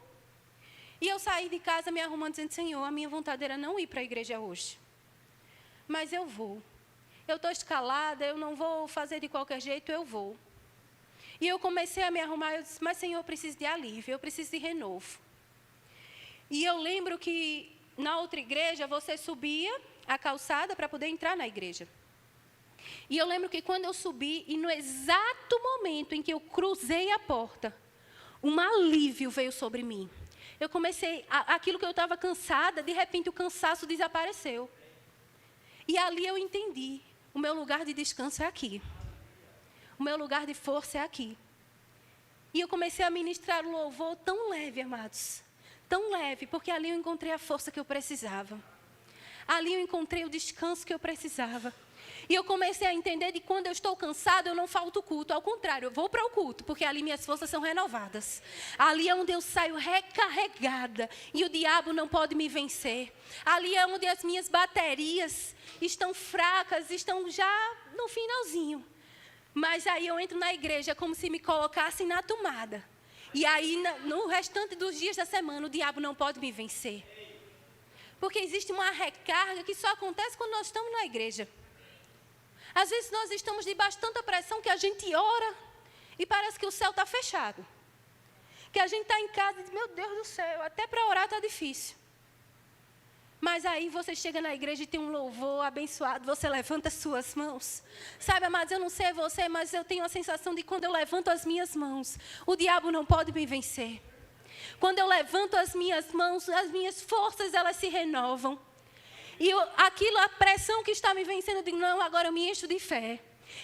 E eu saí de casa me arrumando, dizendo: Senhor, a minha vontade era não ir para a igreja hoje. Mas eu vou. Eu estou escalada, eu não vou fazer de qualquer jeito, eu vou. E eu comecei a me arrumar, eu disse: mas Senhor, eu preciso de alívio, eu preciso de renovo. E eu lembro que na outra igreja você subia a calçada para poder entrar na igreja. E eu lembro que quando eu subi, e no exato momento em que eu cruzei a porta, um alívio veio sobre mim. Eu comecei, aquilo que eu estava cansada, de repente o cansaço desapareceu. E ali eu entendi, o meu lugar de descanso é aqui. O meu lugar de força é aqui. E eu comecei a ministrar o louvor tão leve, amados. Tão leve, porque ali eu encontrei a força que eu precisava. Ali eu encontrei o descanso que eu precisava. E eu comecei a entender de que quando eu estou cansada, eu não falto culto. Ao contrário, eu vou para o culto, porque ali minhas forças são renovadas. Ali é onde eu saio recarregada e o diabo não pode me vencer. Ali é onde as minhas baterias estão fracas, estão já no finalzinho. Mas aí eu entro na igreja como se me colocassem na tomada. E aí, no restante dos dias da semana, o diabo não pode me vencer. Porque existe uma recarga que só acontece quando nós estamos na igreja. Às vezes nós estamos debaixo de tanta pressão que a gente ora e parece que o céu está fechado. Que a gente está em casa e diz, meu Deus do céu, até para orar está difícil. Mas aí você chega na igreja e tem um louvor abençoado, você levanta as suas mãos. Sabe, amados, eu não sei você, mas eu tenho a sensação de que quando eu levanto as minhas mãos, o diabo não pode me vencer. Quando eu levanto as minhas mãos, as minhas forças, elas se renovam. E a pressão que está me vencendo, eu digo, não, agora eu me encho de fé.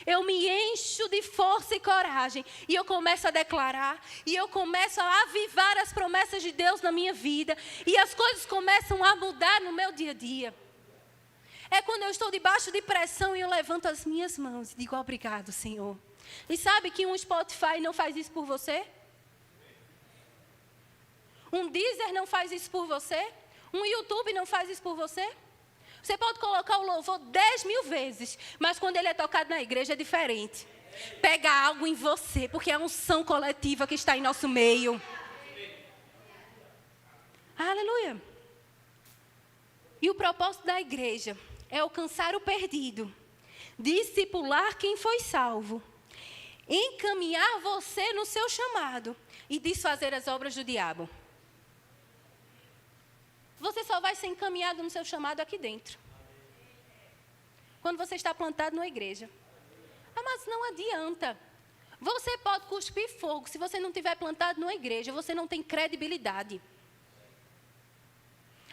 Eu me encho de força e coragem. E eu começo a declarar. E eu começo a avivar as promessas de Deus na minha vida. E as coisas começam a mudar no meu dia a dia. É quando eu estou debaixo de pressão e eu levanto as minhas mãos e digo, obrigado, Senhor. E sabe que um Spotify não faz isso por você? Um Deezer não faz isso por você? Um YouTube não faz isso por você? Você pode colocar o louvor 10.000 vezes, mas quando ele é tocado na igreja é diferente. Pega algo em você, porque é a unção coletiva que está em nosso meio. Aleluia. E o propósito da igreja é alcançar o perdido, discipular quem foi salvo, encaminhar você no seu chamado e desfazer as obras do diabo. Você só vai ser encaminhado no seu chamado aqui dentro. Quando você está plantado numa igreja. Mas não adianta. Você pode cuspir fogo. Se você não estiver plantado numa igreja, você não tem credibilidade.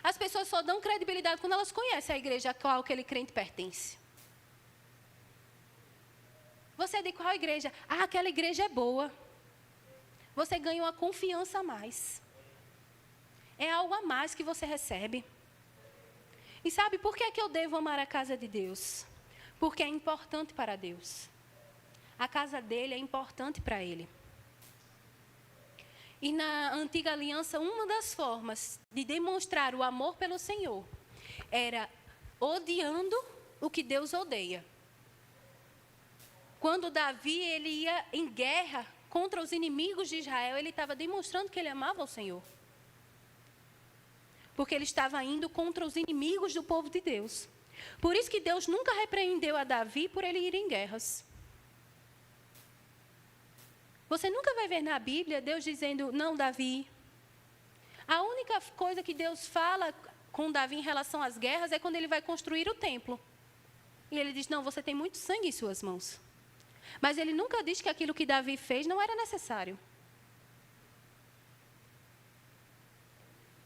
As pessoas só dão credibilidade quando elas conhecem a igreja a qual aquele crente pertence. Você é de qual igreja? Aquela igreja é boa. Você ganha uma confiança a mais. É algo a mais que você recebe. E sabe por que é que eu devo amar a casa de Deus? Porque é importante para Deus. A casa dele é importante para ele. E na antiga aliança, uma das formas de demonstrar o amor pelo Senhor era odiando o que Deus odeia. Quando Davi ele ia em guerra contra os inimigos de Israel, ele estava demonstrando que ele amava o Senhor. Porque ele estava indo contra os inimigos do povo de Deus. Por isso que Deus nunca repreendeu a Davi por ele ir em guerras. Você nunca vai ver na Bíblia Deus dizendo, não, Davi. A única coisa que Deus fala com Davi em relação às guerras é quando ele vai construir o templo. E ele diz, não, você tem muito sangue em suas mãos. Mas ele nunca diz que aquilo que Davi fez não era necessário.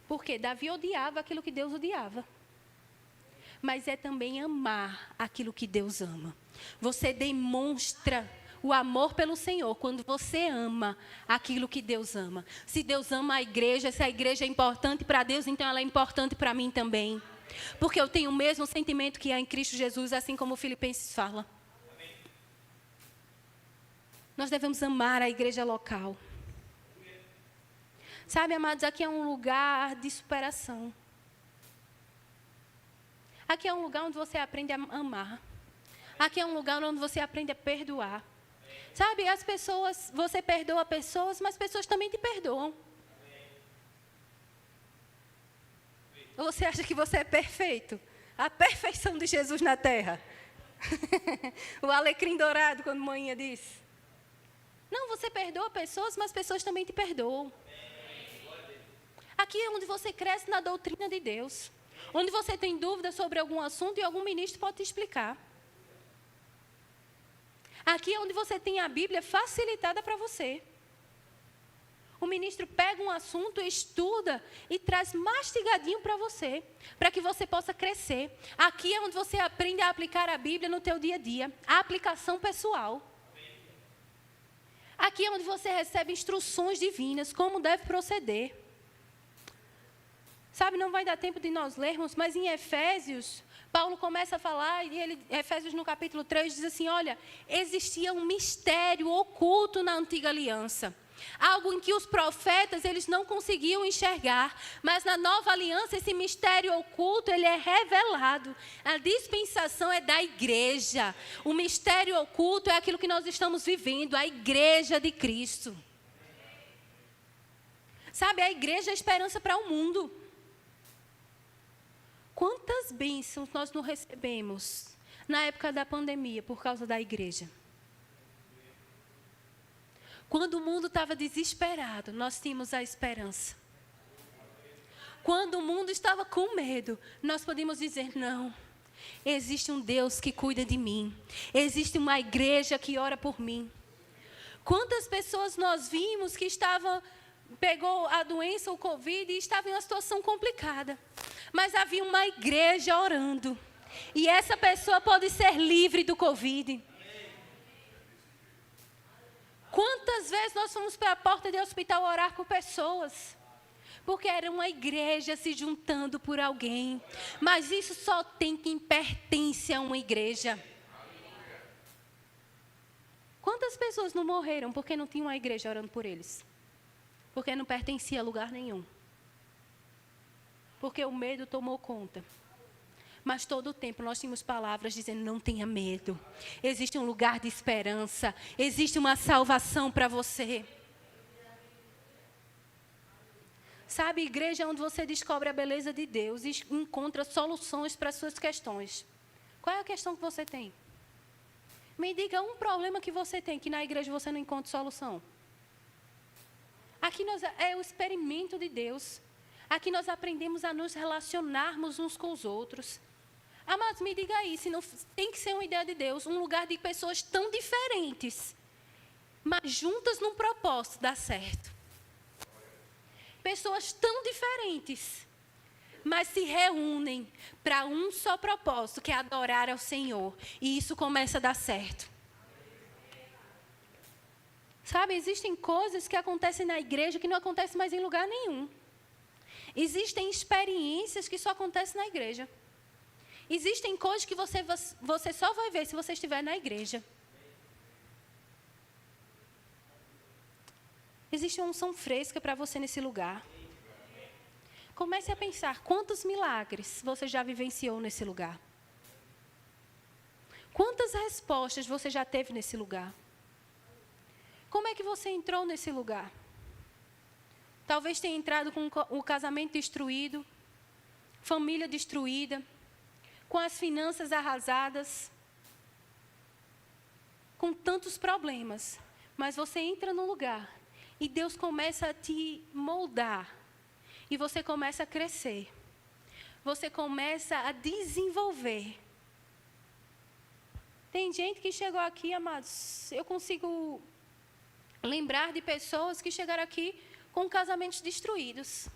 Porque Davi odiava aquilo que Deus odiava. Mas é também amar aquilo que Deus ama. Você demonstra o amor pelo Senhor quando você ama aquilo que Deus ama. Se Deus ama a igreja, se a igreja é importante para Deus, então ela é importante para mim também. Porque eu tenho o mesmo sentimento que há em Cristo Jesus, assim como Filipenses fala. Nós devemos amar a igreja local. Sabe, amados, aqui é um lugar de superação. Aqui é um lugar onde você aprende a amar. Aqui é um lugar onde você aprende a perdoar. Sabe, as pessoas, você perdoa pessoas, mas pessoas também te perdoam. Você acha que você é perfeito? A perfeição de Jesus na terra. O alecrim dourado, quando a manhã diz. Não, você perdoa pessoas, mas pessoas também te perdoam. Aqui é onde você cresce na doutrina de Deus. Onde você tem dúvida sobre algum assunto e algum ministro pode te explicar. Aqui é onde você tem a Bíblia facilitada para você. O ministro pega um assunto, estuda e traz mastigadinho para você, para que você possa crescer. Aqui é onde você aprende a aplicar a Bíblia no teu dia a dia, a aplicação pessoal. Aqui é onde você recebe instruções divinas, como deve proceder. Sabe, não vai dar tempo de nós lermos, mas em Efésios, Paulo começa a falar, e Efésios no capítulo 3 diz assim, olha, existia um mistério oculto na antiga aliança. Algo em que os profetas, eles não conseguiam enxergar. Mas na nova aliança, esse mistério oculto, ele é revelado. A dispensação é da igreja. O mistério oculto é aquilo que nós estamos vivendo, a igreja de Cristo. Sabe, a igreja é a esperança para o mundo. Quantas bênçãos nós não recebemos na época da pandemia por causa da igreja? Quando o mundo estava desesperado, nós tínhamos a esperança. Quando o mundo estava com medo, nós podíamos dizer, não, existe um Deus que cuida de mim. Existe uma igreja que ora por mim. Quantas pessoas nós vimos que pegou a doença, o Covid, e estava em uma situação complicada. Mas havia uma igreja orando. E essa pessoa pode ser livre do Covid. Quantas vezes nós fomos para a porta de hospital orar por pessoas? Porque era uma igreja se juntando por alguém. Mas isso só tem quem pertence a uma igreja. Quantas pessoas não morreram porque não tinha uma igreja orando por eles? Porque não pertencia a lugar nenhum. Porque o medo tomou conta. Mas todo o tempo nós tínhamos palavras dizendo, não tenha medo. Existe um lugar de esperança. Existe uma salvação para você. Sabe, igreja é onde você descobre a beleza de Deus e encontra soluções para as suas questões. Qual é a questão que você tem? Me diga um problema que você tem, que na igreja você não encontra solução. Aqui é o experimento de Deus. Aqui nós aprendemos a nos relacionarmos uns com os outros. Amados, me diga aí, se não tem que ser uma ideia de Deus, um lugar de pessoas tão diferentes, mas juntas num propósito, dá certo. Pessoas tão diferentes, mas se reúnem para um só propósito, que é adorar ao Senhor. E isso começa a dar certo. Sabe, existem coisas que acontecem na igreja que não acontecem mais em lugar nenhum. Existem experiências que só acontecem na igreja. Existem coisas que você só vai ver se você estiver na igreja. Existe uma unção fresca para você nesse lugar. Comece a pensar, quantos milagres você já vivenciou nesse lugar? Quantas respostas você já teve nesse lugar? Como é que você entrou nesse lugar? Talvez tenha entrado com o casamento destruído, família destruída, com as finanças arrasadas, com tantos problemas. Mas você entra num lugar e Deus começa a te moldar. E você começa a crescer. Você começa a desenvolver. Tem gente que chegou aqui, amados, eu consigo lembrar de pessoas que chegaram aqui com casamentos destruídos.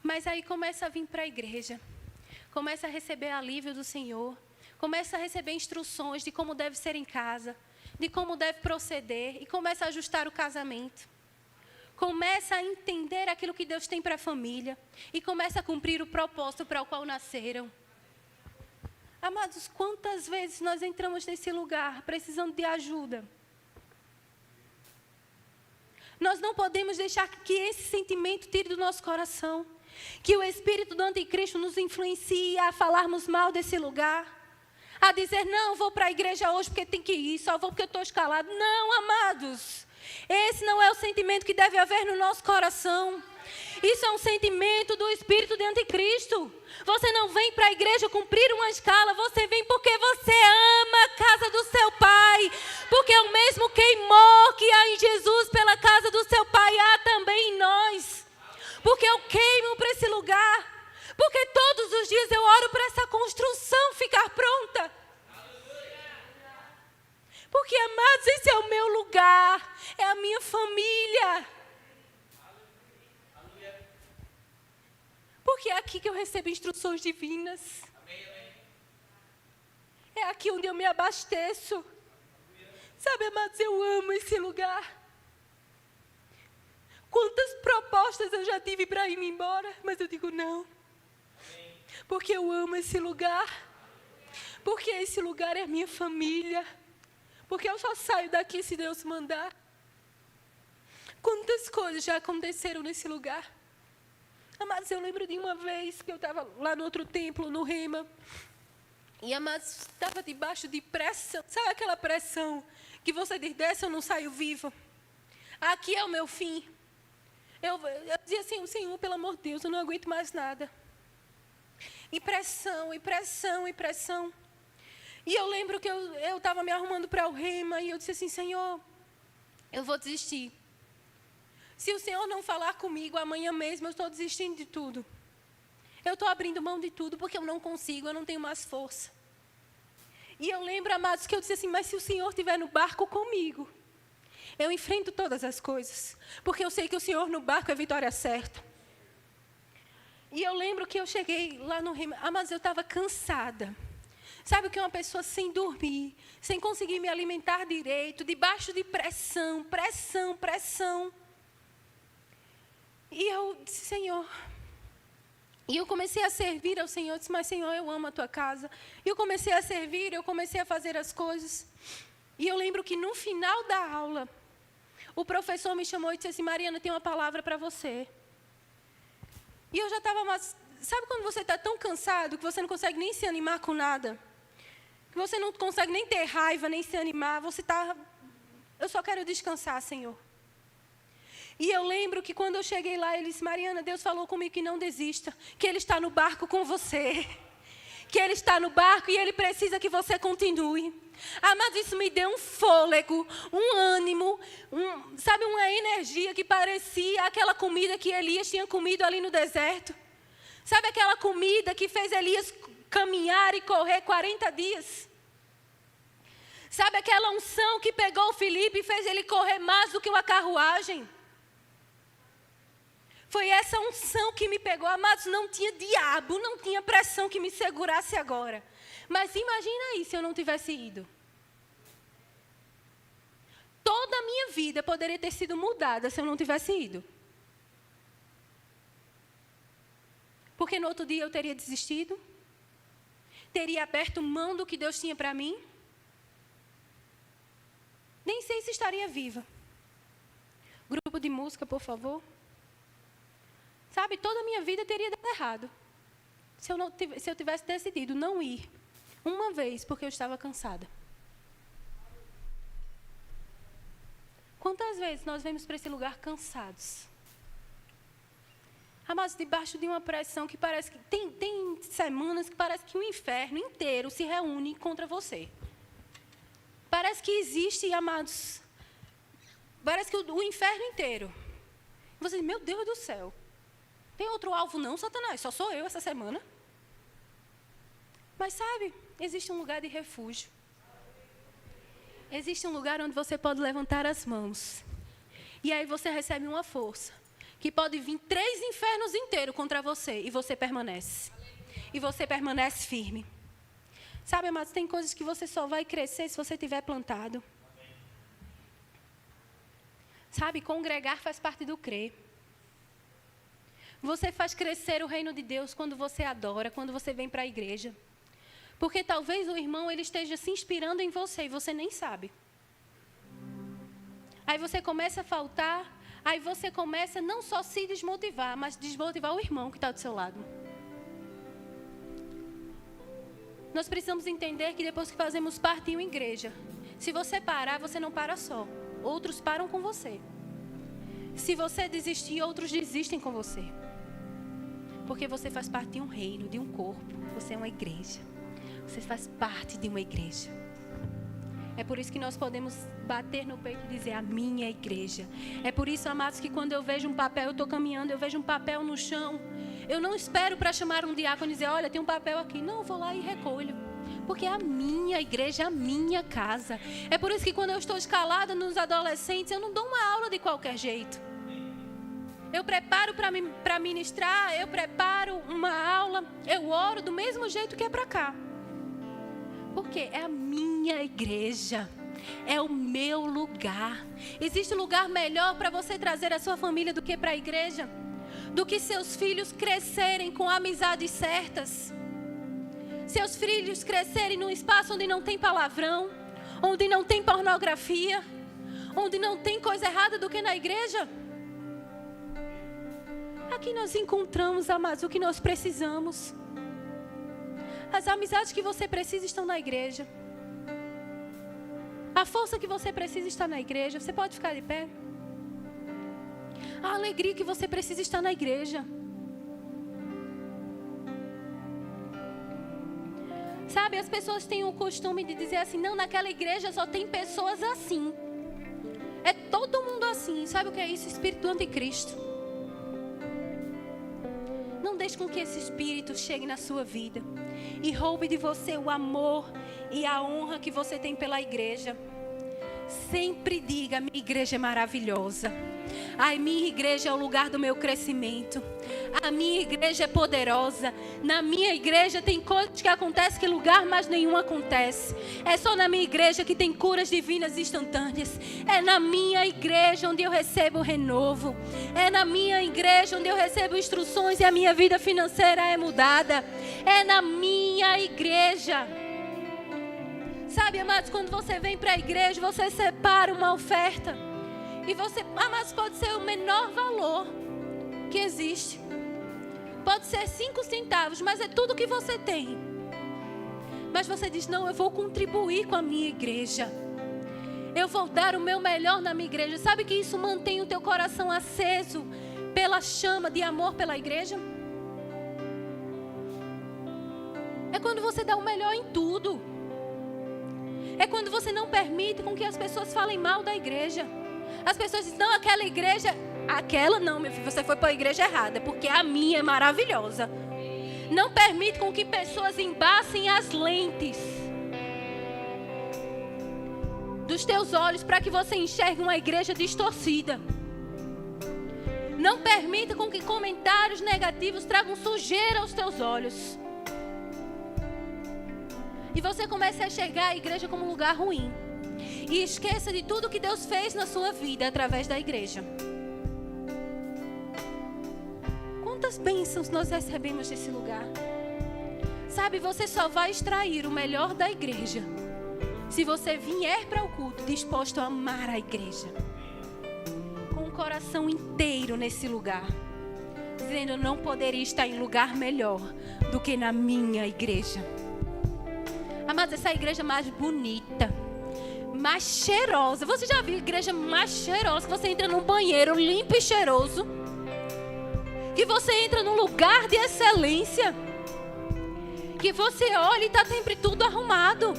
Mas aí começa a vir para a igreja. Começa a receber alívio do Senhor. Começa a receber instruções de como deve ser em casa. De como deve proceder. E começa a ajustar o casamento. Começa a entender aquilo que Deus tem para a família. E começa a cumprir o propósito para o qual nasceram. Amados, quantas vezes nós entramos nesse lugar precisando de ajuda? Nós não podemos deixar que esse sentimento tire do nosso coração. Que o espírito do anticristo nos influencie a falarmos mal desse lugar. A dizer, não, vou para a igreja hoje porque tem que ir, só vou porque eu estou escalado. Não, amados. Esse não é o sentimento que deve haver no nosso coração. Isso é um sentimento do espírito de anticristo. Você não vem para a igreja cumprir uma escala. Você vem porque você ama a casa do seu pai. Porque é o mesmo queimor que há em Jesus pela casa do seu pai, há também em nós. Porque eu queimo para esse lugar. Porque todos os dias eu oro para essa construção ficar pronta. Porque, amados, esse é o meu lugar. É a minha família. Porque é aqui que eu recebo instruções divinas. É aqui onde eu me abasteço. Sabe, amados, eu amo esse lugar. Quantas propostas eu já tive para ir embora, mas eu digo não. Porque eu amo esse lugar. Porque esse lugar é a minha família. Porque eu só saio daqui se Deus mandar. Quantas coisas já aconteceram nesse lugar. Amados, eu lembro de uma vez que eu estava lá no outro templo, no Rema. E, amados, estava debaixo de pressão. Sabe aquela pressão que você diz, dessa eu não saio viva? Aqui é o meu fim. Eu dizia assim, Senhor, pelo amor de Deus, eu não aguento mais nada. E pressão, e pressão, e pressão. E eu lembro que eu estava me arrumando para o Rema e eu disse assim, Senhor, eu vou desistir. Se o Senhor não falar comigo, amanhã mesmo eu estou desistindo de tudo. Eu estou abrindo mão de tudo porque eu não consigo, eu não tenho mais força. E eu lembro, amados, que eu disse assim, mas se o Senhor estiver no barco comigo, eu enfrento todas as coisas. Porque eu sei que o Senhor no barco é vitória certa. E eu lembro que eu cheguei lá no Rema, amados, eu estava cansada. Sabe o que é uma pessoa sem dormir, sem conseguir me alimentar direito, debaixo de pressão, pressão, pressão. E eu disse, Senhor... E eu comecei a servir ao Senhor, eu disse, mas Senhor, eu amo a tua casa. E eu comecei a servir, eu comecei a fazer as coisas. E eu lembro que no final da aula, o professor me chamou e disse assim, Mariana, tem uma palavra para você. E eu já estava, sabe quando você está tão cansado que você não consegue nem se animar com nada? Que você não consegue nem ter raiva, nem se animar, você está... Eu só quero descansar, Senhor. E eu lembro que quando eu cheguei lá, ele disse, Mariana, Deus falou comigo que não desista, que Ele está no barco com você. Que Ele está no barco e Ele precisa que você continue. Amado, isso me deu um fôlego, um ânimo, sabe, uma energia que parecia aquela comida que Elias tinha comido ali no deserto. Sabe aquela comida que fez Elias caminhar e correr 40 dias? Sabe aquela unção que pegou o Filipe e fez ele correr mais do que uma carruagem? Foi essa unção que me pegou. Amados, não tinha diabo, não tinha pressão que me segurasse agora. Mas imagina aí se eu não tivesse ido. Toda a minha vida poderia ter sido mudada se eu não tivesse ido. Porque no outro dia eu teria desistido. Teria aberto mão do que Deus tinha para mim. Nem sei se estaria viva. Grupo de música, por favor. Sabe, toda a minha vida teria dado errado. Se eu tivesse decidido não ir uma vez, porque eu estava cansada. Quantas vezes nós vemos para esse lugar cansados? Amados, debaixo de uma pressão que parece que... Tem semanas que parece que o inferno inteiro se reúne contra você. Parece que existe, amados... Parece que o inferno inteiro. Você diz, meu Deus do céu. Tem outro alvo não, Satanás? Só sou eu essa semana. Mas sabe, existe um lugar de refúgio. Existe um lugar onde você pode levantar as mãos. E aí você recebe uma força. Que pode vir 3 infernos inteiros contra você. E você permanece. E você permanece firme. Sabe, amados, tem coisas que você só vai crescer se você tiver plantado. Sabe, congregar faz parte do crer. Você faz crescer o reino de Deus quando você adora, quando você vem para a igreja. Porque talvez o irmão ele esteja se inspirando em você e você nem sabe. Aí você começa a faltar, aí você começa não só a se desmotivar, mas desmotivar o irmão que está do seu lado. Nós precisamos entender que depois que fazemos parte de uma igreja, se você parar, você não para só. Outros param com você. Se você desistir, outros desistem com você. Porque você faz parte de um reino, de um corpo. Você é uma igreja. Você faz parte de uma igreja. É por isso que nós podemos bater no peito e dizer, a minha igreja. É por isso, amados, que quando eu vejo um papel, eu estou caminhando, eu vejo um papel no chão. Eu não espero para chamar um diácono e dizer, olha, tem um papel aqui. Não, eu vou lá e recolho. Porque é a minha igreja, a minha casa. É por isso que quando eu estou escalada nos adolescentes, eu não dou uma aula de qualquer jeito. Eu preparo para ministrar, eu preparo uma aula, eu oro do mesmo jeito que é para cá. Porque é a minha igreja, é o meu lugar. Existe lugar melhor para você trazer a sua família do que para a igreja? Do que seus filhos crescerem com amizades certas? Seus filhos crescerem num espaço onde não tem palavrão, onde não tem pornografia, onde não tem coisa errada do que na igreja. Aqui nós encontramos, amados, o que nós precisamos. As amizades que você precisa estão na igreja. A força que você precisa está na igreja. Você pode ficar de pé? A alegria que você precisa está na igreja. Sabe, as pessoas têm o costume de dizer assim: não, naquela igreja só tem pessoas assim. É todo mundo assim. Sabe o que é isso? Espírito do anticristo. Não deixe com que esse espírito chegue na sua vida e roube de você o amor e a honra que você tem pela igreja. Sempre diga: minha igreja é maravilhosa. A minha igreja é o lugar do meu crescimento. A minha igreja é poderosa. Na minha igreja tem coisas que acontecem que em lugar mais nenhum acontece. É só na minha igreja que tem curas divinas instantâneas. É na minha igreja onde eu recebo renovo. É na minha igreja onde eu recebo instruções e a minha vida financeira é mudada. É na minha igreja. Sabe, amados, quando você vem para a igreja, você separa uma oferta. E você, amados, pode ser o menor valor que existe. Pode ser 5 centavos, mas é tudo que você tem. Mas você diz: não, eu vou contribuir com a minha igreja. Eu vou dar o meu melhor na minha igreja. Sabe que isso mantém o teu coração aceso pela chama de amor pela igreja? É quando você dá o melhor em tudo. É quando você não permite com que as pessoas falem mal da igreja. As pessoas dizem: não, aquela igreja... Aquela não, meu filho, você foi para a igreja errada, porque a minha é maravilhosa. Não permite com que pessoas embacem as lentes dos teus olhos para que você enxergue uma igreja distorcida. Não permita com que comentários negativos tragam sujeira aos teus olhos. E você comece a enxergar a igreja como um lugar ruim. E esqueça de tudo que Deus fez na sua vida através da igreja. Quantas bênçãos nós recebemos desse lugar. Sabe, você só vai extrair o melhor da igreja se você vier para o culto disposto a amar a igreja. Com o coração inteiro nesse lugar. Dizendo: eu não poderia estar em lugar melhor do que na minha igreja. Amados, essa igreja mais bonita, mais cheirosa. Você já viu a igreja mais cheirosa? Que você entra num banheiro limpo e cheiroso. Que você entra num lugar de excelência. Que você olha e está sempre tudo arrumado.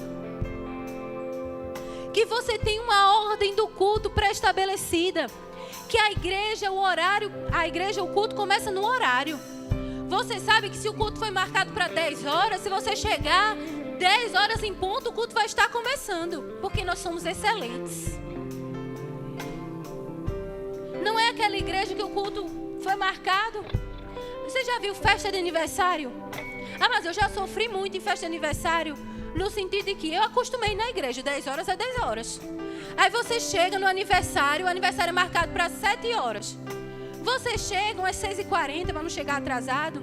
Que você tem uma ordem do culto pré-estabelecida. Que a igreja, o culto começa no horário. Você sabe que se o culto foi marcado para 10 horas, se você chegar 10 horas em ponto, o culto vai estar começando. Porque nós somos excelentes. Não é aquela igreja que o culto foi marcado. Você já viu festa de aniversário? Mas eu já sofri muito em festa de aniversário. No sentido de que eu acostumei na igreja 10 horas a 10 horas. Aí você chega no aniversário, o aniversário é marcado para 7 horas. Você chega às 6h40 para não chegar atrasado.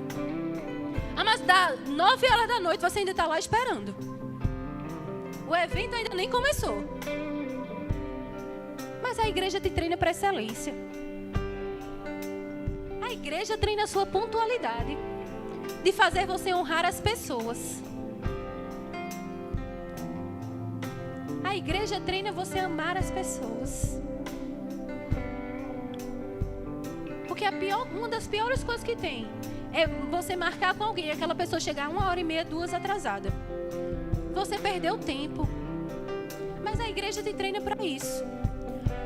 Mas dá 9 horas da noite, você ainda está lá esperando. O evento ainda nem começou. Mas a igreja te treina para excelência. A igreja treina a sua pontualidade. De fazer você honrar as pessoas. A igreja treina você a amar as pessoas. Porque uma das piores coisas que tem é você marcar com alguém, aquela pessoa chegar 1h30, 2 atrasada. Você perdeu tempo. Mas a igreja te treina para isso.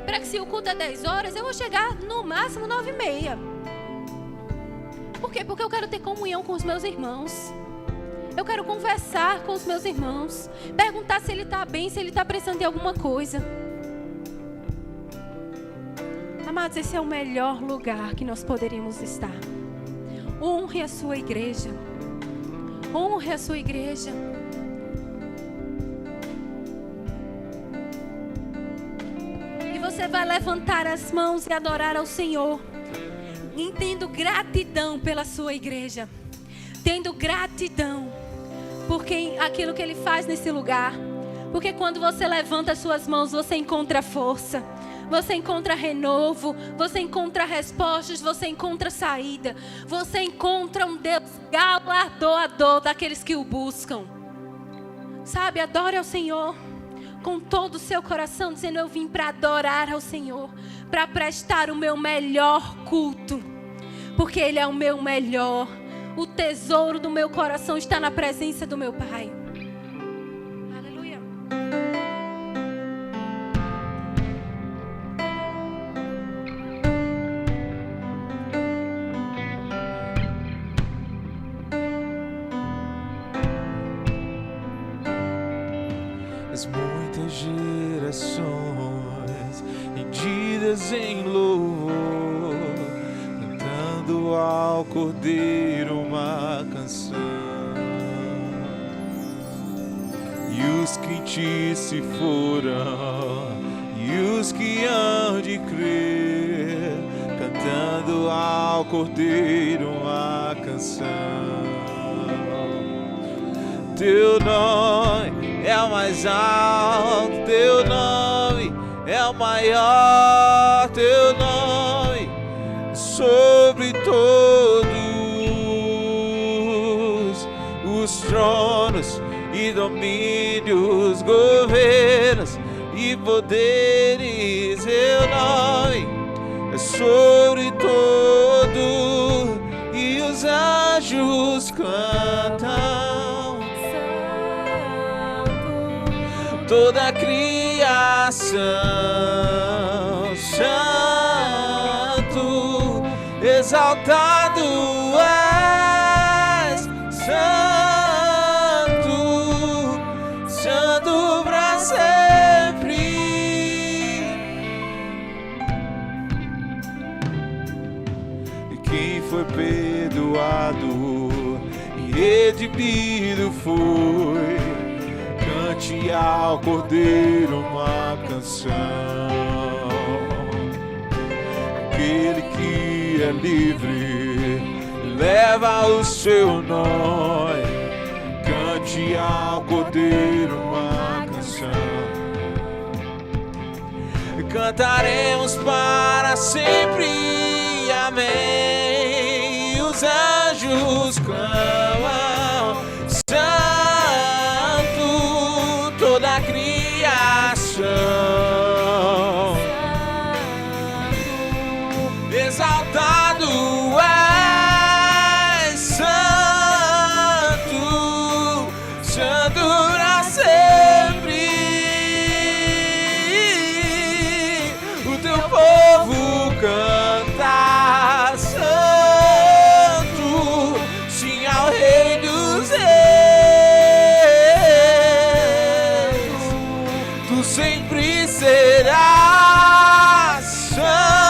Para que se o culto é 10 horas, eu vou chegar no máximo 9h30. Por quê? Porque eu quero ter comunhão com os meus irmãos. Eu quero conversar com os meus irmãos. Perguntar se ele está bem, se ele está precisando de alguma coisa. Amados, esse é o melhor lugar que nós poderíamos estar. Honre a sua igreja. Honre a sua igreja. E você vai levantar as mãos e adorar ao Senhor. E tendo gratidão pela sua igreja. Tendo gratidão por aquilo que Ele faz nesse lugar. Porque quando você levanta as suas mãos, você encontra força. você encontra renovo, você encontra respostas, você encontra saída. Você encontra um Deus galardoador daqueles que o buscam. Sabe, adore ao Senhor com todo o seu coração, dizendo: eu vim para adorar ao Senhor, para prestar o meu melhor culto, porque Ele é o meu melhor. O tesouro do meu coração está na presença do meu Pai. Aleluia. As muitas gerações rendidas em louvor, cantando ao Cordeiro uma canção. E os que te se foram, e os que hão de crer, cantando ao Cordeiro uma canção. Teu nome é o mais alto, teu nome é o maior, teu nome sobre todos os tronos e domínios, governos e poderes. Teu nome é sobre todo, e os anjos cantam. Toda a criação, santo, exaltado és, santo, santo para sempre. E quem foi perdoado e redimido foi, cante ao Cordeiro uma canção. Aquele que é livre leva o seu nome. Cante ao Cordeiro uma canção. Cantaremos para sempre, amém. E os anjos clamam, santo, toda a criação, exaltado és, santo, santo para sempre. O teu povo canta, santo, sim ao Rei dos Reis. Tu sempre serás santo,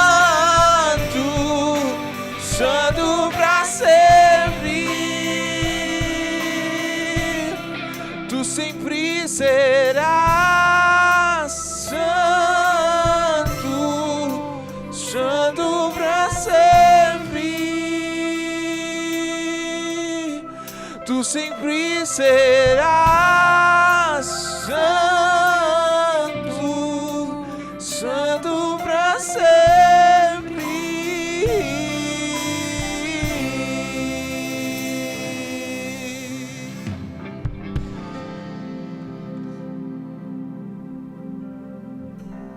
santo para sempre. Tu sempre serás santo, santo para sempre. Tu sempre serás santo.